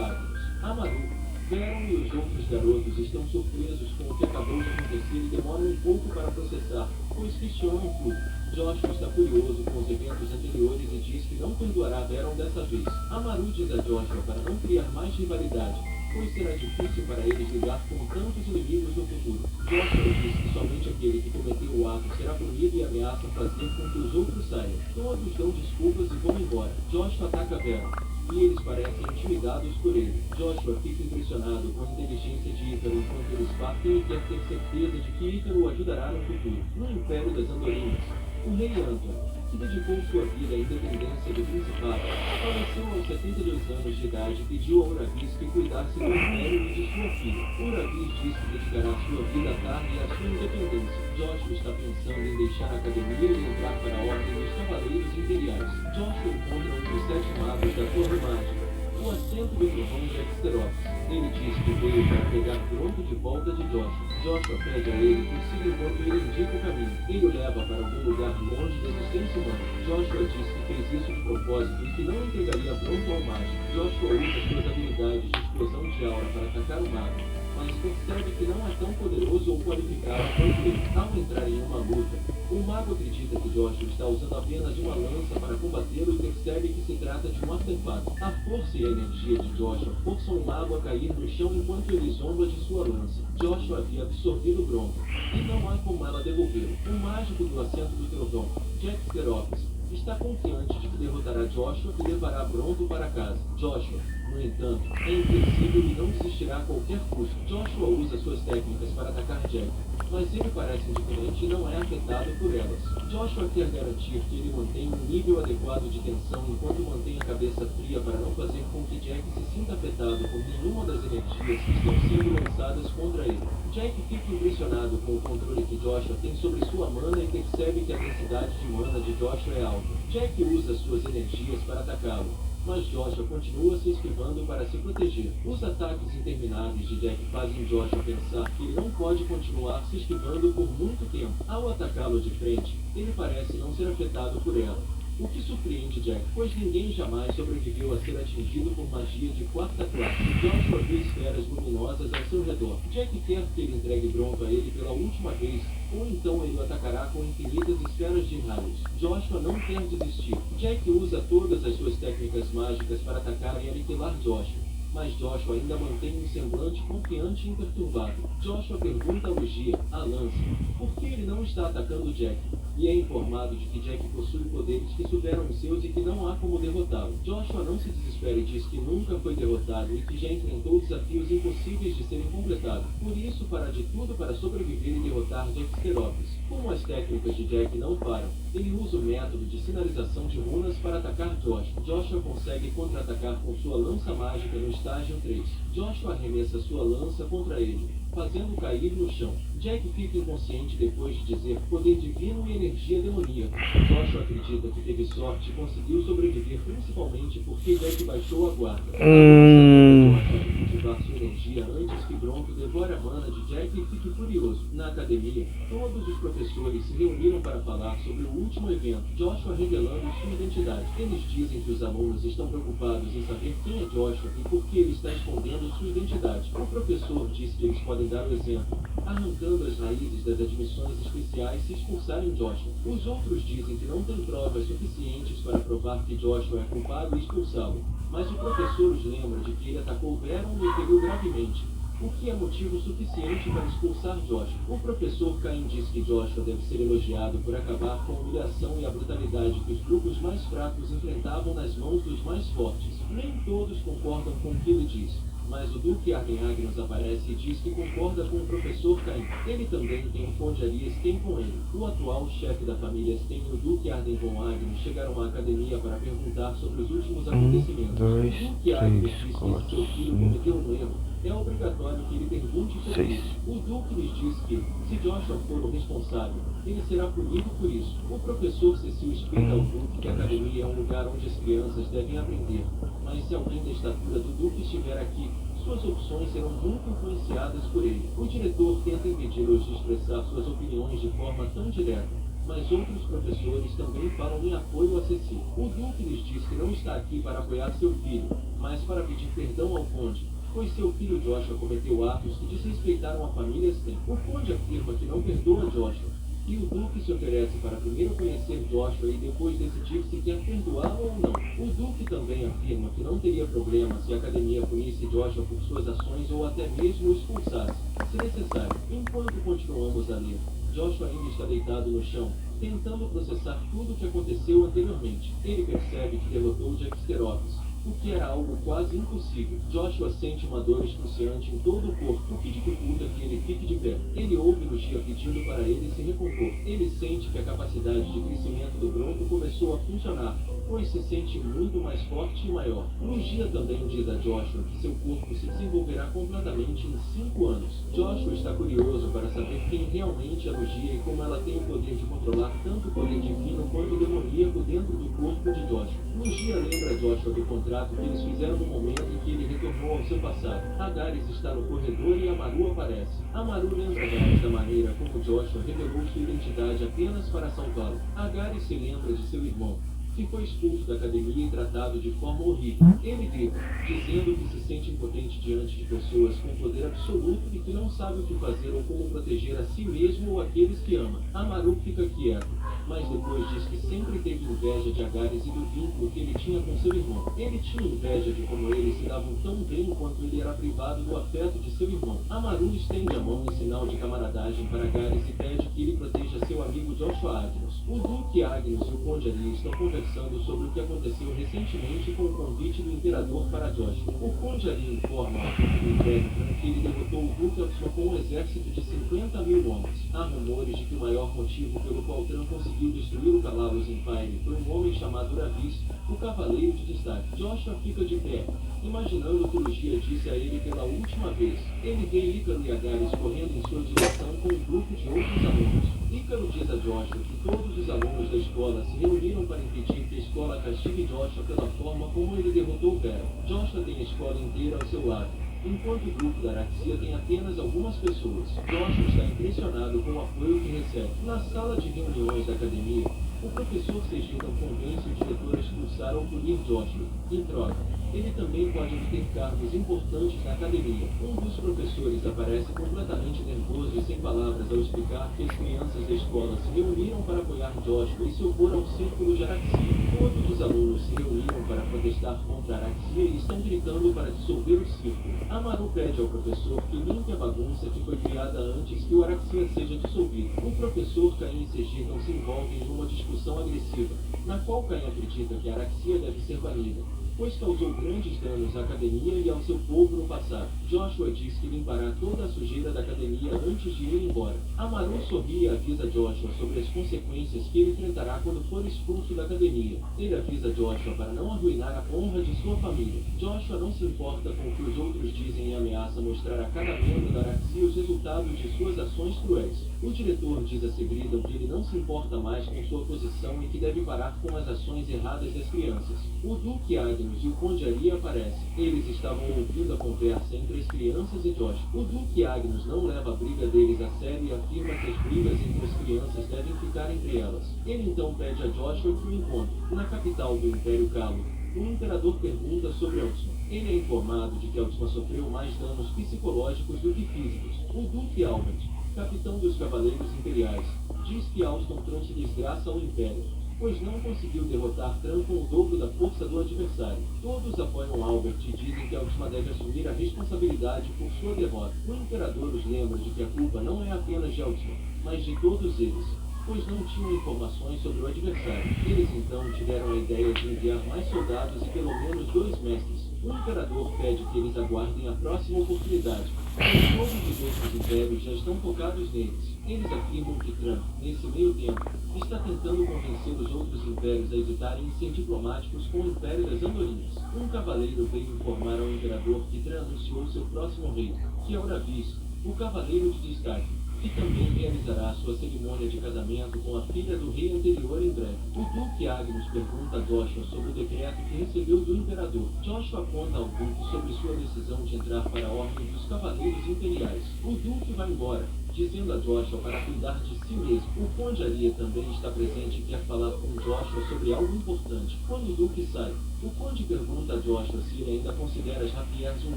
Agnus? Amaru, Veron e os outros garotos estão surpresos com o que acabou de acontecer e demoram um pouco para processar, pois questionam tudo. Joshua está furioso com os eventos anteriores e diz que não perdoará Veron dessa vez. Amaru diz a Joshua para não criar mais rivalidade, pois será difícil para eles lidar com tantos inimigos no futuro. Joshua diz que somente aquele que cometeu o ato será punido e ameaça fazer com que os outros saiam. Todos dão desculpas e vão embora. Joshua ataca Veron, e eles parecem intimidados por ele. Joshua fica impressionado com a inteligência de Ícaro enquanto eles partem e quer ter certeza de que Ícaro o ajudará no futuro. No Império das Andorinas, o rei Anton, que dedicou sua vida à independência do Principado, faleceu aos 72 anos de idade e pediu a Uravis que cuidasse do império e de sua filha. Uravis diz que dedicará sua vida à Tarn e à sua independência. Joshua está pensando em deixar a academia e entrar para a Ordem dos Cavaleiros Imperiais. Joshua encontra um dos 7 magos da Torre Mágica, o assento do trovão de Exterópolis. Ele diz que veio para pegar Bronco de volta de Joshua. Joshua pede a ele que o siga enquanto ele indica o caminho. Ele o leva para algum lugar longe da existência humana. Joshua diz que fez isso de propósito e que não entregaria Bronco ao mágico. Joshua usa suas habilidades de explosão de aura para atacar o mago, mas percebe que não é tão poderoso ou qualificado quanto ele. Ao entrar em uma luta, o mago acredita que Joshua está usando apenas uma lança para combatê-lo e percebe que se trata de um artefato. A força e a energia de Joshua forçam o mago a cair no chão enquanto ele zomba de sua lança. Joshua havia absorvido Bronco, e não há como ela devolvê-lo. O mágico do assento do trovão, Jack Steropes, está confiante de que derrotará Joshua e levará Bronco para casa. Joshua, no entanto, é inflexível e não desistirá a qualquer custo. Joshua usa suas técnicas para atacar Jack, mas ele parece indiferente e não é afetado por elas. Joshua quer garantir que ele mantém um nível adequado de tensão enquanto mantém a cabeça fria para não fazer com que Jack se sinta afetado por nenhuma das energias que estão sendo lançadas contra ele. Jack fica impressionado com o controle que Joshua tem sobre sua mana e percebe que a densidade de mana de Joshua é alta. Jack usa suas energias para atacá-lo, mas Joshua continua se esquivando para se proteger. Os ataques intermináveis de Jack fazem Joshua pensar que ele não pode continuar se esquivando por muito tempo. Ao atacá-lo de frente, ele parece não ser afetado por ela, o que surpreende Jack, pois ninguém jamais sobreviveu a ser atingido por magia de quarta classe. Joshua vê esferas luminosas ao seu redor. Jack quer que ele entregue Bronco a ele pela última vez, ou então ele o atacará com infinitas esferas de raios. Joshua não quer desistir. Jack usa todas as suas técnicas mágicas para atacar e aniquilar Joshua, mas Joshua ainda mantém um semblante confiante e imperturbável. Joshua pergunta a Lugia, a lança, por que ele não está atacando Jack, e é informado de que Jack possui poderes que superam os seus e que não há como derrotá-lo. Joshua não se desespera e diz que nunca foi derrotado e que já enfrentou desafios impossíveis de serem completados. Por isso, fará de tudo para sobreviver e derrotar Jack Steropes. Como as técnicas de Jack não param, ele usa o método de sinalização de runas para atacar Joshua. Joshua consegue contra-atacar com sua lança mágica no estágio 3. Joshua arremessa sua lança contra ele, fazendo cair no chão. Jack fica inconsciente depois de dizer poder divino e energia demoníaca. Joshua acredita que teve sorte e conseguiu sobreviver principalmente porque Jack baixou a guarda. Joshua tem que cultivar sua energia antes que Bronco devore a mana de Jack e fique furioso. Na academia, todos os professores se reuniram para falar sobre o último evento, Joshua revelando sua identidade. Eles dizem que os alunos estão preocupados em saber quem é Joshua e por que ele está escondendo sua identidade. O professor disse que eles podem dar o exemplo, arrancando as raízes das admissões especiais se expulsarem Joshua. Os outros dizem que não tem provas suficientes para provar que Joshua é culpado e expulsá-lo, mas o professor os lembra de que ele atacou Veron e o feriu gravemente, o que é motivo suficiente para expulsar Joshua. O professor Cain diz que Joshua deve ser elogiado por acabar com a humilhação e a brutalidade que os grupos mais fracos enfrentavam nas mãos dos mais fortes. Nem todos concordam com o que ele diz, mas o Duque Arden Agnus aparece e diz que concorda com o professor Cain. Ele também tem um Conde Sten com ele. O atual chefe da família Sten e o Duque Arden von Agnus chegaram à academia para perguntar sobre os últimos acontecimentos. O Duque Agnus diz que seu filho cometeu um erro. É obrigatório que ele pergunte sobre isso. O Duque lhes diz que, se Joshua for o responsável, ele será punido por isso. O professor Cecil explica ao Duque que a academia é um lugar onde as crianças devem aprender, mas se alguém da estatura do Duque estiver aqui, suas opções serão muito influenciadas por ele. O diretor tenta impedi-los de expressar suas opiniões de forma tão direta, mas outros professores também falam em apoio a Ceci. O Duque lhes diz que não está aqui para apoiar seu filho, mas para pedir perdão ao conde, pois seu filho Joshua cometeu atos que desrespeitaram a família Sten. O conde afirma que não perdoa Joshua, e o Duque se oferece para primeiro conhecer Joshua e depois decidir se quer perdoá-lo ou não. O Duque também afirma que não teria problema se a academia punisse Joshua por suas ações ou até mesmo o expulsasse, se necessário. Enquanto continuamos a ler, Joshua ainda está deitado no chão, tentando processar tudo o que aconteceu anteriormente. Ele percebe que derrotou Jack Steropes, o que era algo quase impossível. Joshua sente uma dor excruciante em todo o corpo, o que dificulta que ele fique de pé. Ele ouve Lugia pedindo para ele se recompor. Ele sente que a capacidade de crescimento do Bronco começou a funcionar, pois se sente muito mais forte e maior. Lugia também diz a Joshua que seu corpo se desenvolverá completamente em 5 anos. Joshua está curioso para saber quem realmente é Lugia e como ela tem o poder de controlar tanto o poder divino quanto o demoníaco dentro do corpo de Joshua. Lugia lembra Joshua do contrato que eles fizeram no momento em que ele retornou ao seu passado. Agares está no corredor e Amaru aparece. Amaru lembra Agares da maneira como Joshua revelou sua identidade apenas para salvá-lo. Agares se lembra de seu irmão, que foi expulso da academia e tratado de forma horrível. Ele grita, dizendo que se sente impotente diante de pessoas com poder absoluto e que não sabe o que fazer ou como proteger a si mesmo ou aqueles que ama. Amaru fica quieto, mas depois diz que sempre teve inveja de Agares e do vínculo que ele tinha com seu irmão. Ele tinha inveja de como eles se davam tão bem enquanto ele era privado do afeto de seu irmão. Amaru estende a mão em sinal de camaradagem para Agares e pede que ele proteja seu amigo Joshua Agnus. O Duque Agnus e o Conde Ali estão conversando sobre o que aconteceu recentemente com o convite do Imperador para Joshua. O Conde Ali informa ao Duque do Império que ele derrotou o Duque Eltron com um exército de 50.000 homens. Há rumores de que o maior motivo pelo qual Tran conseguiu destruir o Calalos Empire foi um homem chamado Uravis, o Cavaleiro de Destaque. Joshua fica de pé, imaginando o que Lugia disse a ele pela última vez. Ele vê Ícaro e Agares correndo em sua direção com um grupo de outros alunos. Ícaro diz a Joshua que todos os alunos da escola se reuniram para impedir que a escola castigue Joshua pela forma como ele derrotou Vera. Joshua tem a escola inteira ao seu lado, enquanto o grupo da Araxia tem apenas algumas pessoas. Joshua está impressionado com o apoio que recebe. Na sala de reuniões da academia, o professor Segidan convence o diretor a expulsar ou punir Joshua. Em troca, ele também pode obter cargos importantes na academia. Um dos professores aparece completamente nervoso e sem palavras ao explicar que as crianças da escola se reuniram para apoiar Joshua e se opor ao círculo de Araxia. Todos os alunos se reuniram para protestar contra a Araxia e estão gritando para dissolver o círculo. Amaru pede ao professor que limpe a bagunça que foi criada antes que o Araxia seja dissolvido. O professor Caim e Segidan se envolvem em uma discussão agressiva, na qual Caim acredita que a Araxia deve ser banida, pois causou grandes danos à academia e ao seu povo no passado. Joshua diz que limpará toda a sujeira da academia antes de ir embora. Amaru sorri e avisa Joshua sobre as consequências que ele enfrentará quando for expulso da academia. Ele avisa Joshua para não arruinar a honra de sua família. Joshua não se importa com o que os outros dizem e ameaça mostrar a cada membro da Araxia os resultados de suas ações cruéis. O diretor diz a Segridan que ele não se importa mais com sua posição e que deve parar com as ações erradas das crianças. O Duque Agnus e o Conde Ali aparecem. Eles estavam ouvindo a conversa entre as crianças e Joshua. O Duque Agnus não leva a briga deles a sério e afirma que as brigas entre as crianças devem ficar entre elas. Ele então pede a Joshua que o encontre. Na capital do Império Calo, o Imperador pergunta sobre Eltsman. Ele é informado de que Eltsman sofreu mais danos psicológicos do que físicos. O Duque Albert, capitão dos Cavaleiros Imperiais, diz que Alston trouxe desgraça ao Império, pois não conseguiu derrotar Tran com o dobro da força do adversário. Todos apoiam Albert e dizem que Altsman deve assumir a responsabilidade por sua derrota. O Imperador os lembra de que a culpa não é apenas de Altsman, mas de todos eles, pois não tinham informações sobre o adversário. Eles então tiveram a ideia de enviar mais soldados e pelo menos 2 mestres. O Imperador pede que eles aguardem a próxima oportunidade, pois todos os outros impérios já estão focados neles. Eles afirmam que Tran, nesse meio tempo, está tentando convencer os outros impérios a hesitarem em ser diplomáticos com o Império das Andorinhas. Um cavaleiro veio informar ao Imperador que Tran anunciou seu próximo rei, que é Uravis, o Cavaleiro de Destaque. que também realizará sua cerimônia de casamento com a filha do rei anterior em breve. O Duque Agnus pergunta a Joshua sobre o decreto que recebeu do imperador. Joshua conta ao Duque sobre sua decisão de entrar para a Ordem dos Cavaleiros Imperiais. O Duque vai embora, dizendo a Joshua para cuidar de si mesmo. O Conde Aria também está presente e quer falar com Joshua sobre algo importante. Quando o Duque sai, o Conde pergunta a Joshua se ele ainda considera as rapieres um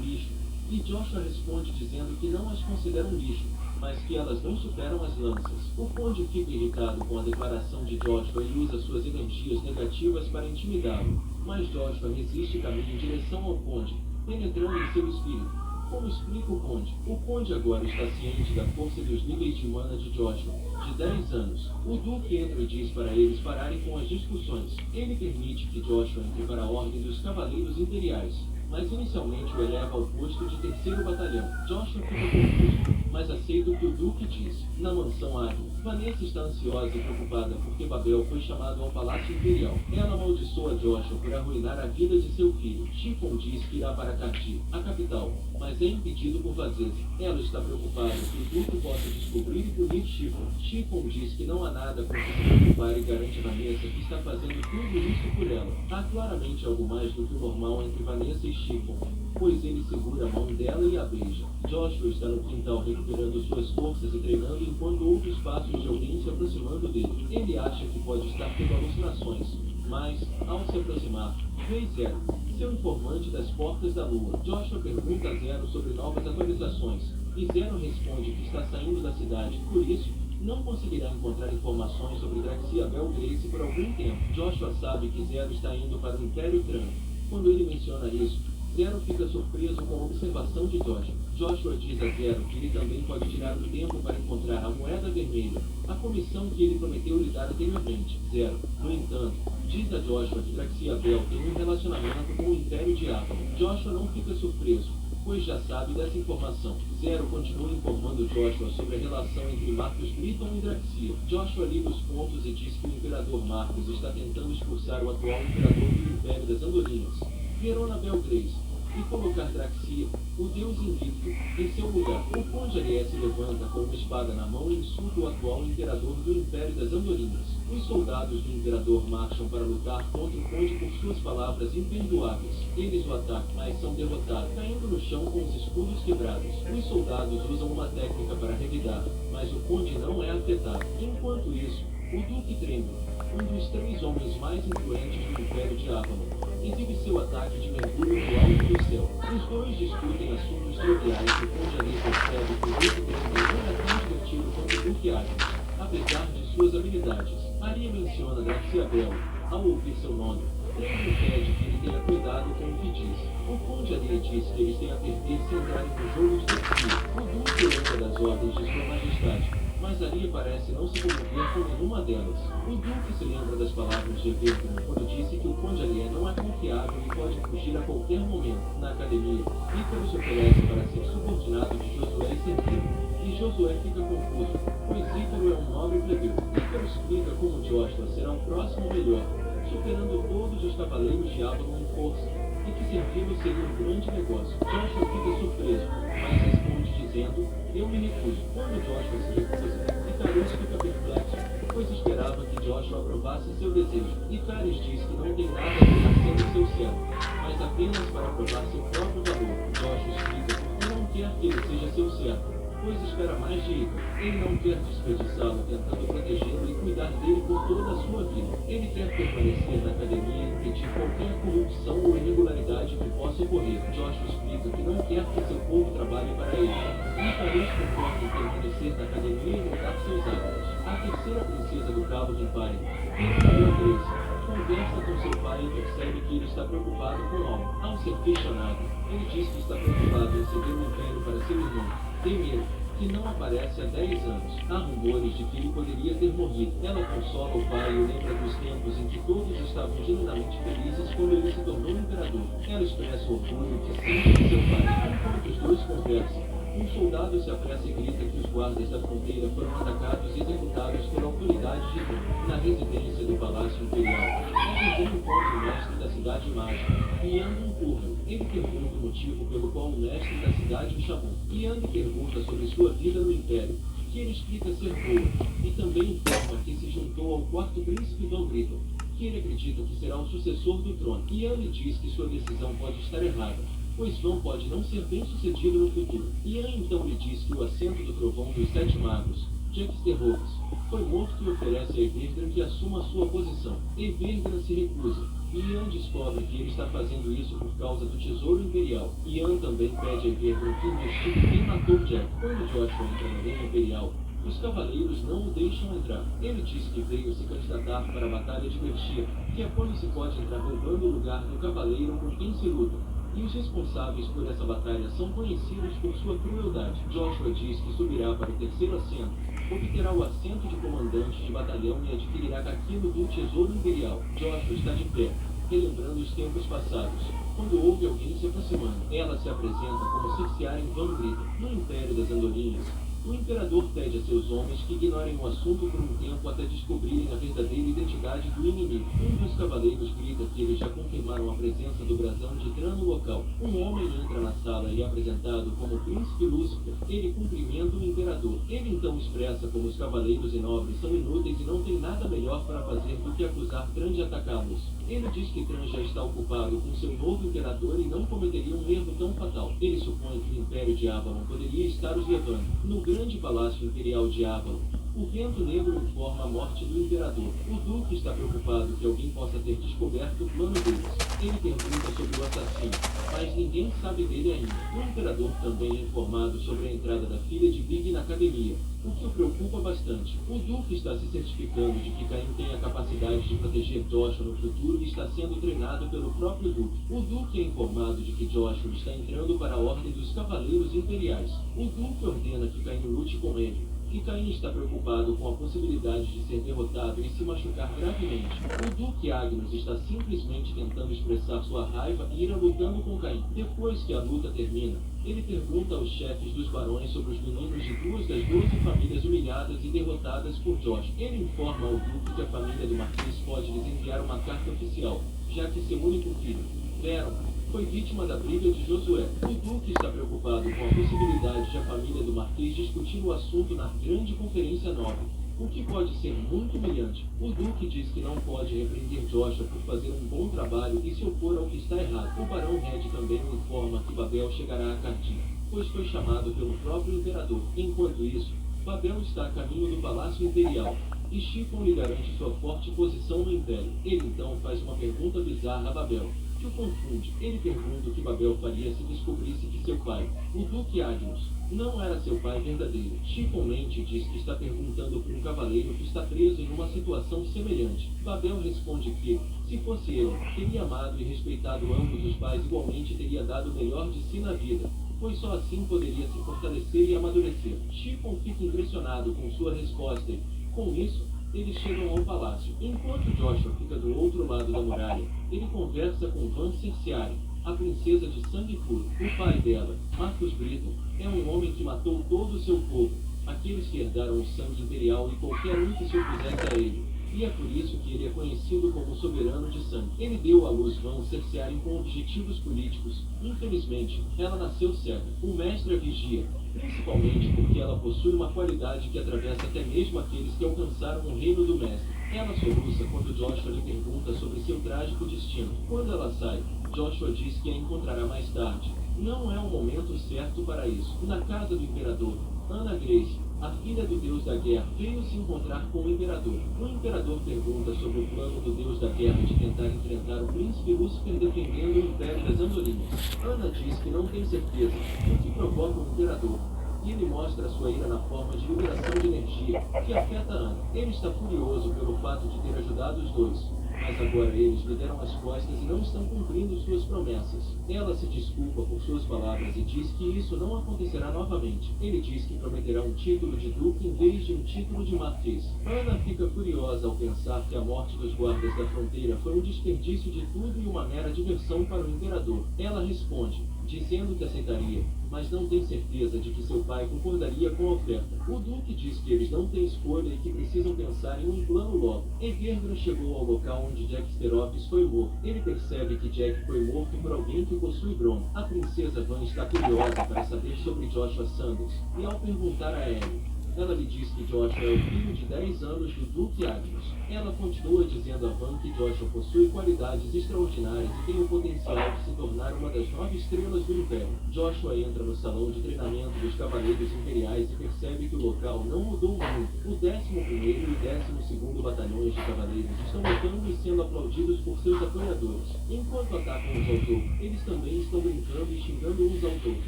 lixo, e Joshua responde dizendo que não as considera um lixo, mas que elas não superam as lanças. O Conde fica irritado com a declaração de Joshua e usa suas energias negativas para intimidá-lo, mas Joshua resiste e caminha em direção ao Conde, penetrando em seu espírito. Como explica o Conde? O Conde agora está ciente da força dos níveis de mana de Joshua, de 10 anos. O Duque entra e diz para eles pararem com as discussões. Ele permite que Joshua entre para a Ordem dos Cavaleiros Imperiais, mas inicialmente o eleva ao posto de 3º batalhão. Joshua fica confuso, mas aceita o que o Duque diz. Na mansão Agni, Vanessa está ansiosa e preocupada porque Babel foi chamado ao Palácio Imperial. Ela amaldiçoa Joshua por arruinar a vida de seu filho. Chiffon diz que irá para Cardi, a capital, mas é impedido por Vazese. Ela está preocupada que o Duque possa descobrir e punir Chiffon. Chiffon diz que não há nada com que se preocupar e garante a Vanessa que está fazendo tudo isso por ela. Há claramente algo mais do que o normal entre Vanessa e Chiffon, pois ele segura a mão dela e a beija. Joshua está no quintal recuperando suas forças e treinando enquanto ouve os passos de alguém se aproximando dele. Ele acha que pode estar tendo alucinações, mas, ao se aproximar, vê Zero, seu informante das Portas da Lua. Joshua pergunta a Zero sobre novas atualizações, e Zero responde que está saindo da cidade, por isso, não conseguirá encontrar informações sobre Draxia Belgrace por algum tempo. Joshua sabe que Zero está indo para o Império Tran. Quando ele menciona isso, Zero fica surpreso com a observação de Joshua. Joshua diz a Zero que ele também pode tirar um tempo para encontrar a moeda vermelha, a comissão que ele prometeu lhe dar anteriormente. Zero, no entanto, diz a Joshua que Draxia Bell tem um relacionamento com o Império de Avalon. Joshua não fica surpreso, pois já sabe dessa informação. Zero continua informando Joshua sobre a relação entre Marcus Britton e Draxia. Joshua liga os pontos e diz que o Imperador Marcus está tentando expulsar o atual Imperador do Império das Andorinas, Verona Belgrace, e colocar Draxia, o deus invicto, em seu lugar. O Conde Arié se levanta com uma espada na mão e insulta o atual Imperador do Império das Andorinas. Os soldados do Imperador marcham para lutar contra o Conde por suas palavras imperdoáveis. Eles o atacam, mas são derrotados, caindo no chão com os escudos quebrados. Os soldados usam uma técnica para revidar, mas o Conde não é afetado. Enquanto isso, o Duque Tremble, um dos 3 homens mais influentes do Império de Avalon, exibe seu ataque de mergulho no alto do céu. Os dois discutem assuntos triviais e o Conde Ali percebe que o Duque Tremble não é tão divertido quanto o Duque Agnes, apesar de suas habilidades. Aria menciona Draxia Bell ao ouvir seu nome. Tremble pede que ele tenha cuidado com o que diz. O Conde Ali diz que eles têm a perder se entrarem no jogo de Draxia. O Duque lembra das ordens de sua majestade, mas Aria parece não se comover com nenhuma delas. O Duque se lembra das palavras de Everton quando disse que o Conde Alié não é confiável e pode fugir a qualquer momento. Na academia, Ícaro se oferece para ser subordinado de Josué e servi-lo, e Josué fica confuso, pois Ícaro é um nobre plebeu. Ícaro explica como Joshua será o próximo melhor, superando todos os cavaleiros de Avalon em força, e que servi-lo seria um grande negócio. Joshua fica surpreso, mas responde dizendo: eu me recuso. Quando Joshua se recusa, Icarus fica perplexo, pois esperava que Joshua aprovasse seu desejo. Icarus diz que não tem nada a ver sendo seu servo, mas apenas para provar seu próprio valor. Joshua explica que não quer que ele seja seu servo, pois espera mais de Ícaro. Ele não quer desperdiçá-lo tentando protegê-lo e cuidar dele por toda a sua vida. Ele quer permanecer na academia e impedir qualquer corrupção ou irregularidade que possa ocorrer. Joshua explica que não quer que seu povo trabalhe para ele. Icarus concorda em permanecer na academia e mudar seus hábitos. A terceira princesa do Cabo de Empire, Verona Belgrace, conversa com seu pai e percebe que ele está preocupado com algo. Ao ser questionado, ele diz que está preocupado em ceder o império para seu irmão, Temiro, que não aparece há 10 anos. Há rumores de que ele poderia ter morrido. Ela consola o pai e lembra dos tempos em que todos estavam genuinamente felizes quando ele se tornou imperador. Ela expressa o orgulho que sente de seu pai. Enquanto os dois conversam, um soldado se apressa e grita que os guardas da fronteira foram atacados e executados por autoridades de Roma, na residência do Palácio Imperial. Evan encontra o mestre da cidade mágica, Ian empurra. Ele pergunta o motivo pelo qual o mestre da cidade o chamou. Ian pergunta sobre sua vida no Império, que ele explica ser boa, e também informa que se juntou ao quarto príncipe Don Grito, que ele acredita que será o sucessor do trono. Ian lhe diz que sua decisão pode estar errada, pois Van pode não ser bem sucedido no futuro. Ian então lhe diz que o assento do trovão dos Sete Magos, Jack Sterroves, foi morto e oferece a Everdran que assuma sua posição. Everdran se recusa, e Ian descobre que ele está fazendo isso por causa do tesouro imperial. Ian também pede a Everdran que investigue quem matou Jack. Quando Joshua entra no reino imperial, os cavaleiros não o deixam entrar. Ele diz que veio se candidatar para a Batalha de Mercia, que é quando se pode entrar roubando o lugar do cavaleiro com quem se luta. E os responsáveis por essa batalha são conhecidos por sua crueldade. Joshua diz que subirá para o terceiro assento, obterá o assento de comandante de batalhão e adquirirá aquilo do tesouro imperial. Joshua está de pé, relembrando os tempos passados, quando houve alguém se aproximando. Ela se apresenta como Cercearen Van Grito, no Império das Andorinhas. O imperador pede a seus homens que ignorem o assunto por um tempo até descobrirem a verdadeira identidade do inimigo. Um dos cavaleiros grita que eles já confirmaram a presença do brasão de Tran no local. Um homem entra na sala e é apresentado como Príncipe Lúcifer. Ele cumprimenta o imperador. Ele então expressa como os cavaleiros e nobres são inúteis e não tem nada melhor para fazer do que acusar Tran de atacá-los. Ele diz que Tran já está ocupado com seu novo imperador e não cometeria um erro tão fatal. Ele supõe que o Império de Avalon poderia estar os levando. No grande palácio imperial de Avalon, o Vento Negro informa a morte do imperador. O Duque está preocupado que alguém possa ter descoberto o plano deles. Ele pergunta sobre o assassino, mas ninguém sabe dele ainda. O imperador também é informado sobre a entrada da filha de Big na academia, o que o preocupa bastante. O Duque está se certificando de que Caim tem a capacidade de proteger Joshua no futuro e está sendo treinado pelo próprio Duque. O Duque é informado de que Joshua está entrando para a Ordem dos Cavaleiros Imperiais. O Duque ordena que Caim lute com ele, e Caim está preocupado com a possibilidade de ser derrotado e se machucar gravemente. O Duque Agnus está simplesmente tentando expressar sua raiva e ira lutando com Caim. Depois que a luta termina, ele pergunta aos chefes dos barões sobre os meninos de duas das 12 famílias humilhadas e derrotadas por Josh. Ele informa ao Duque que a família do Marquês pode lhes enviar uma carta oficial, já que seu único filho, Veron, foi vítima da briga de Josué. O Duque está preocupado com a possibilidade de a família do Marquês discutir o assunto na grande conferência nobre, o que pode ser muito humilhante. O Duque diz que não pode repreender Joshua por fazer um bom trabalho e se opor ao que está errado. O Barão Red também o informa que Babel chegará a Cardia, pois foi chamado pelo próprio imperador. Enquanto isso, Babel está a caminho do Palácio Imperial, e Chiffon lhe garante sua forte posição no Império. Ele então faz uma pergunta bizarra a Babel, que o confunde. Ele pergunta o que Babel faria se descobrisse que seu pai, o Duque Agnus, não era seu pai verdadeiro. Chiffon mente e diz que está perguntando para um cavaleiro que está preso em uma situação semelhante. Babel responde que, se fosse ele, teria amado e respeitado ambos os pais igualmente e teria dado o melhor de si na vida, pois só assim poderia se fortalecer e amadurecer. Chiffon fica impressionado com sua resposta e, com isso, eles chegam ao palácio. Enquanto Joshua fica do outro lado da muralha, ele conversa com Van Cercearen, a princesa de sangue puro. O pai dela, Marcus Britton, é um homem que matou todo o seu povo, aqueles que herdaram o sangue imperial e qualquer um que se opusesse a ele. E é por isso que ele é conhecido como soberano de sangue. Ele deu à luz Van Cercearen com objetivos políticos. Infelizmente, ela nasceu cega. O mestre a vigia, principalmente porque ela possui uma qualidade que atravessa até mesmo aqueles que alcançaram o reino do mestre. Ela soluça quando Joshua lhe pergunta sobre seu trágico destino. Quando ela sai, Joshua diz que a encontrará mais tarde. Não é o momento certo para isso. Na casa do imperador, Anna Grace, a filha do deus da guerra, veio se encontrar com o imperador. O imperador pergunta sobre o plano do deus da guerra de tentar enfrentar o príncipe Lúcifer defendendo o Império das Andorinhas. Anna diz que não tem certeza, o que provoca o imperador, e ele mostra sua ira na forma de liberação de energia, que afeta Anna. Ele está furioso pelo fato de ter ajudado os dois, mas agora eles lhe deram as costas e não estão cumprindo suas promessas. Ela se desculpa por suas palavras e diz que isso não acontecerá novamente. Ele diz que prometerá um título de duque em vez de um título de marquês. Ana fica furiosa ao pensar que a morte dos guardas da fronteira foi um desperdício de tudo e uma mera diversão para o imperador. Ela responde, dizendo que aceitaria, mas não tem certeza de que seu pai concordaria com a oferta. O Duque diz que eles não têm escolha e que precisam pensar em um plano logo. Everdran chegou ao local onde Jack Sterroves foi morto. Ele percebe que Jack foi morto por alguém que possui Bron. A princesa Van está curiosa para saber sobre Joshua Sanders, e ao perguntar a Ellie, Ela lhe diz que Joshua é o filho de 10 anos do Duque Agnes. Ela continua dizendo a Van que Joshua possui qualidades extraordinárias e tem o potencial de se tornar uma das 9 estrelas do Império. Joshua entra no salão de treinamento dos Cavaleiros Imperiais e percebe que o local não mudou muito. O 11º e 12º Batalhões de Cavaleiros estão lutando e sendo aplaudidos por seus apoiadores. Enquanto atacam uns aos outros, eles também estão brincando e xingando uns aos outros.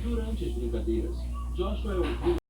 Durante as brincadeiras, Joshua é ouvido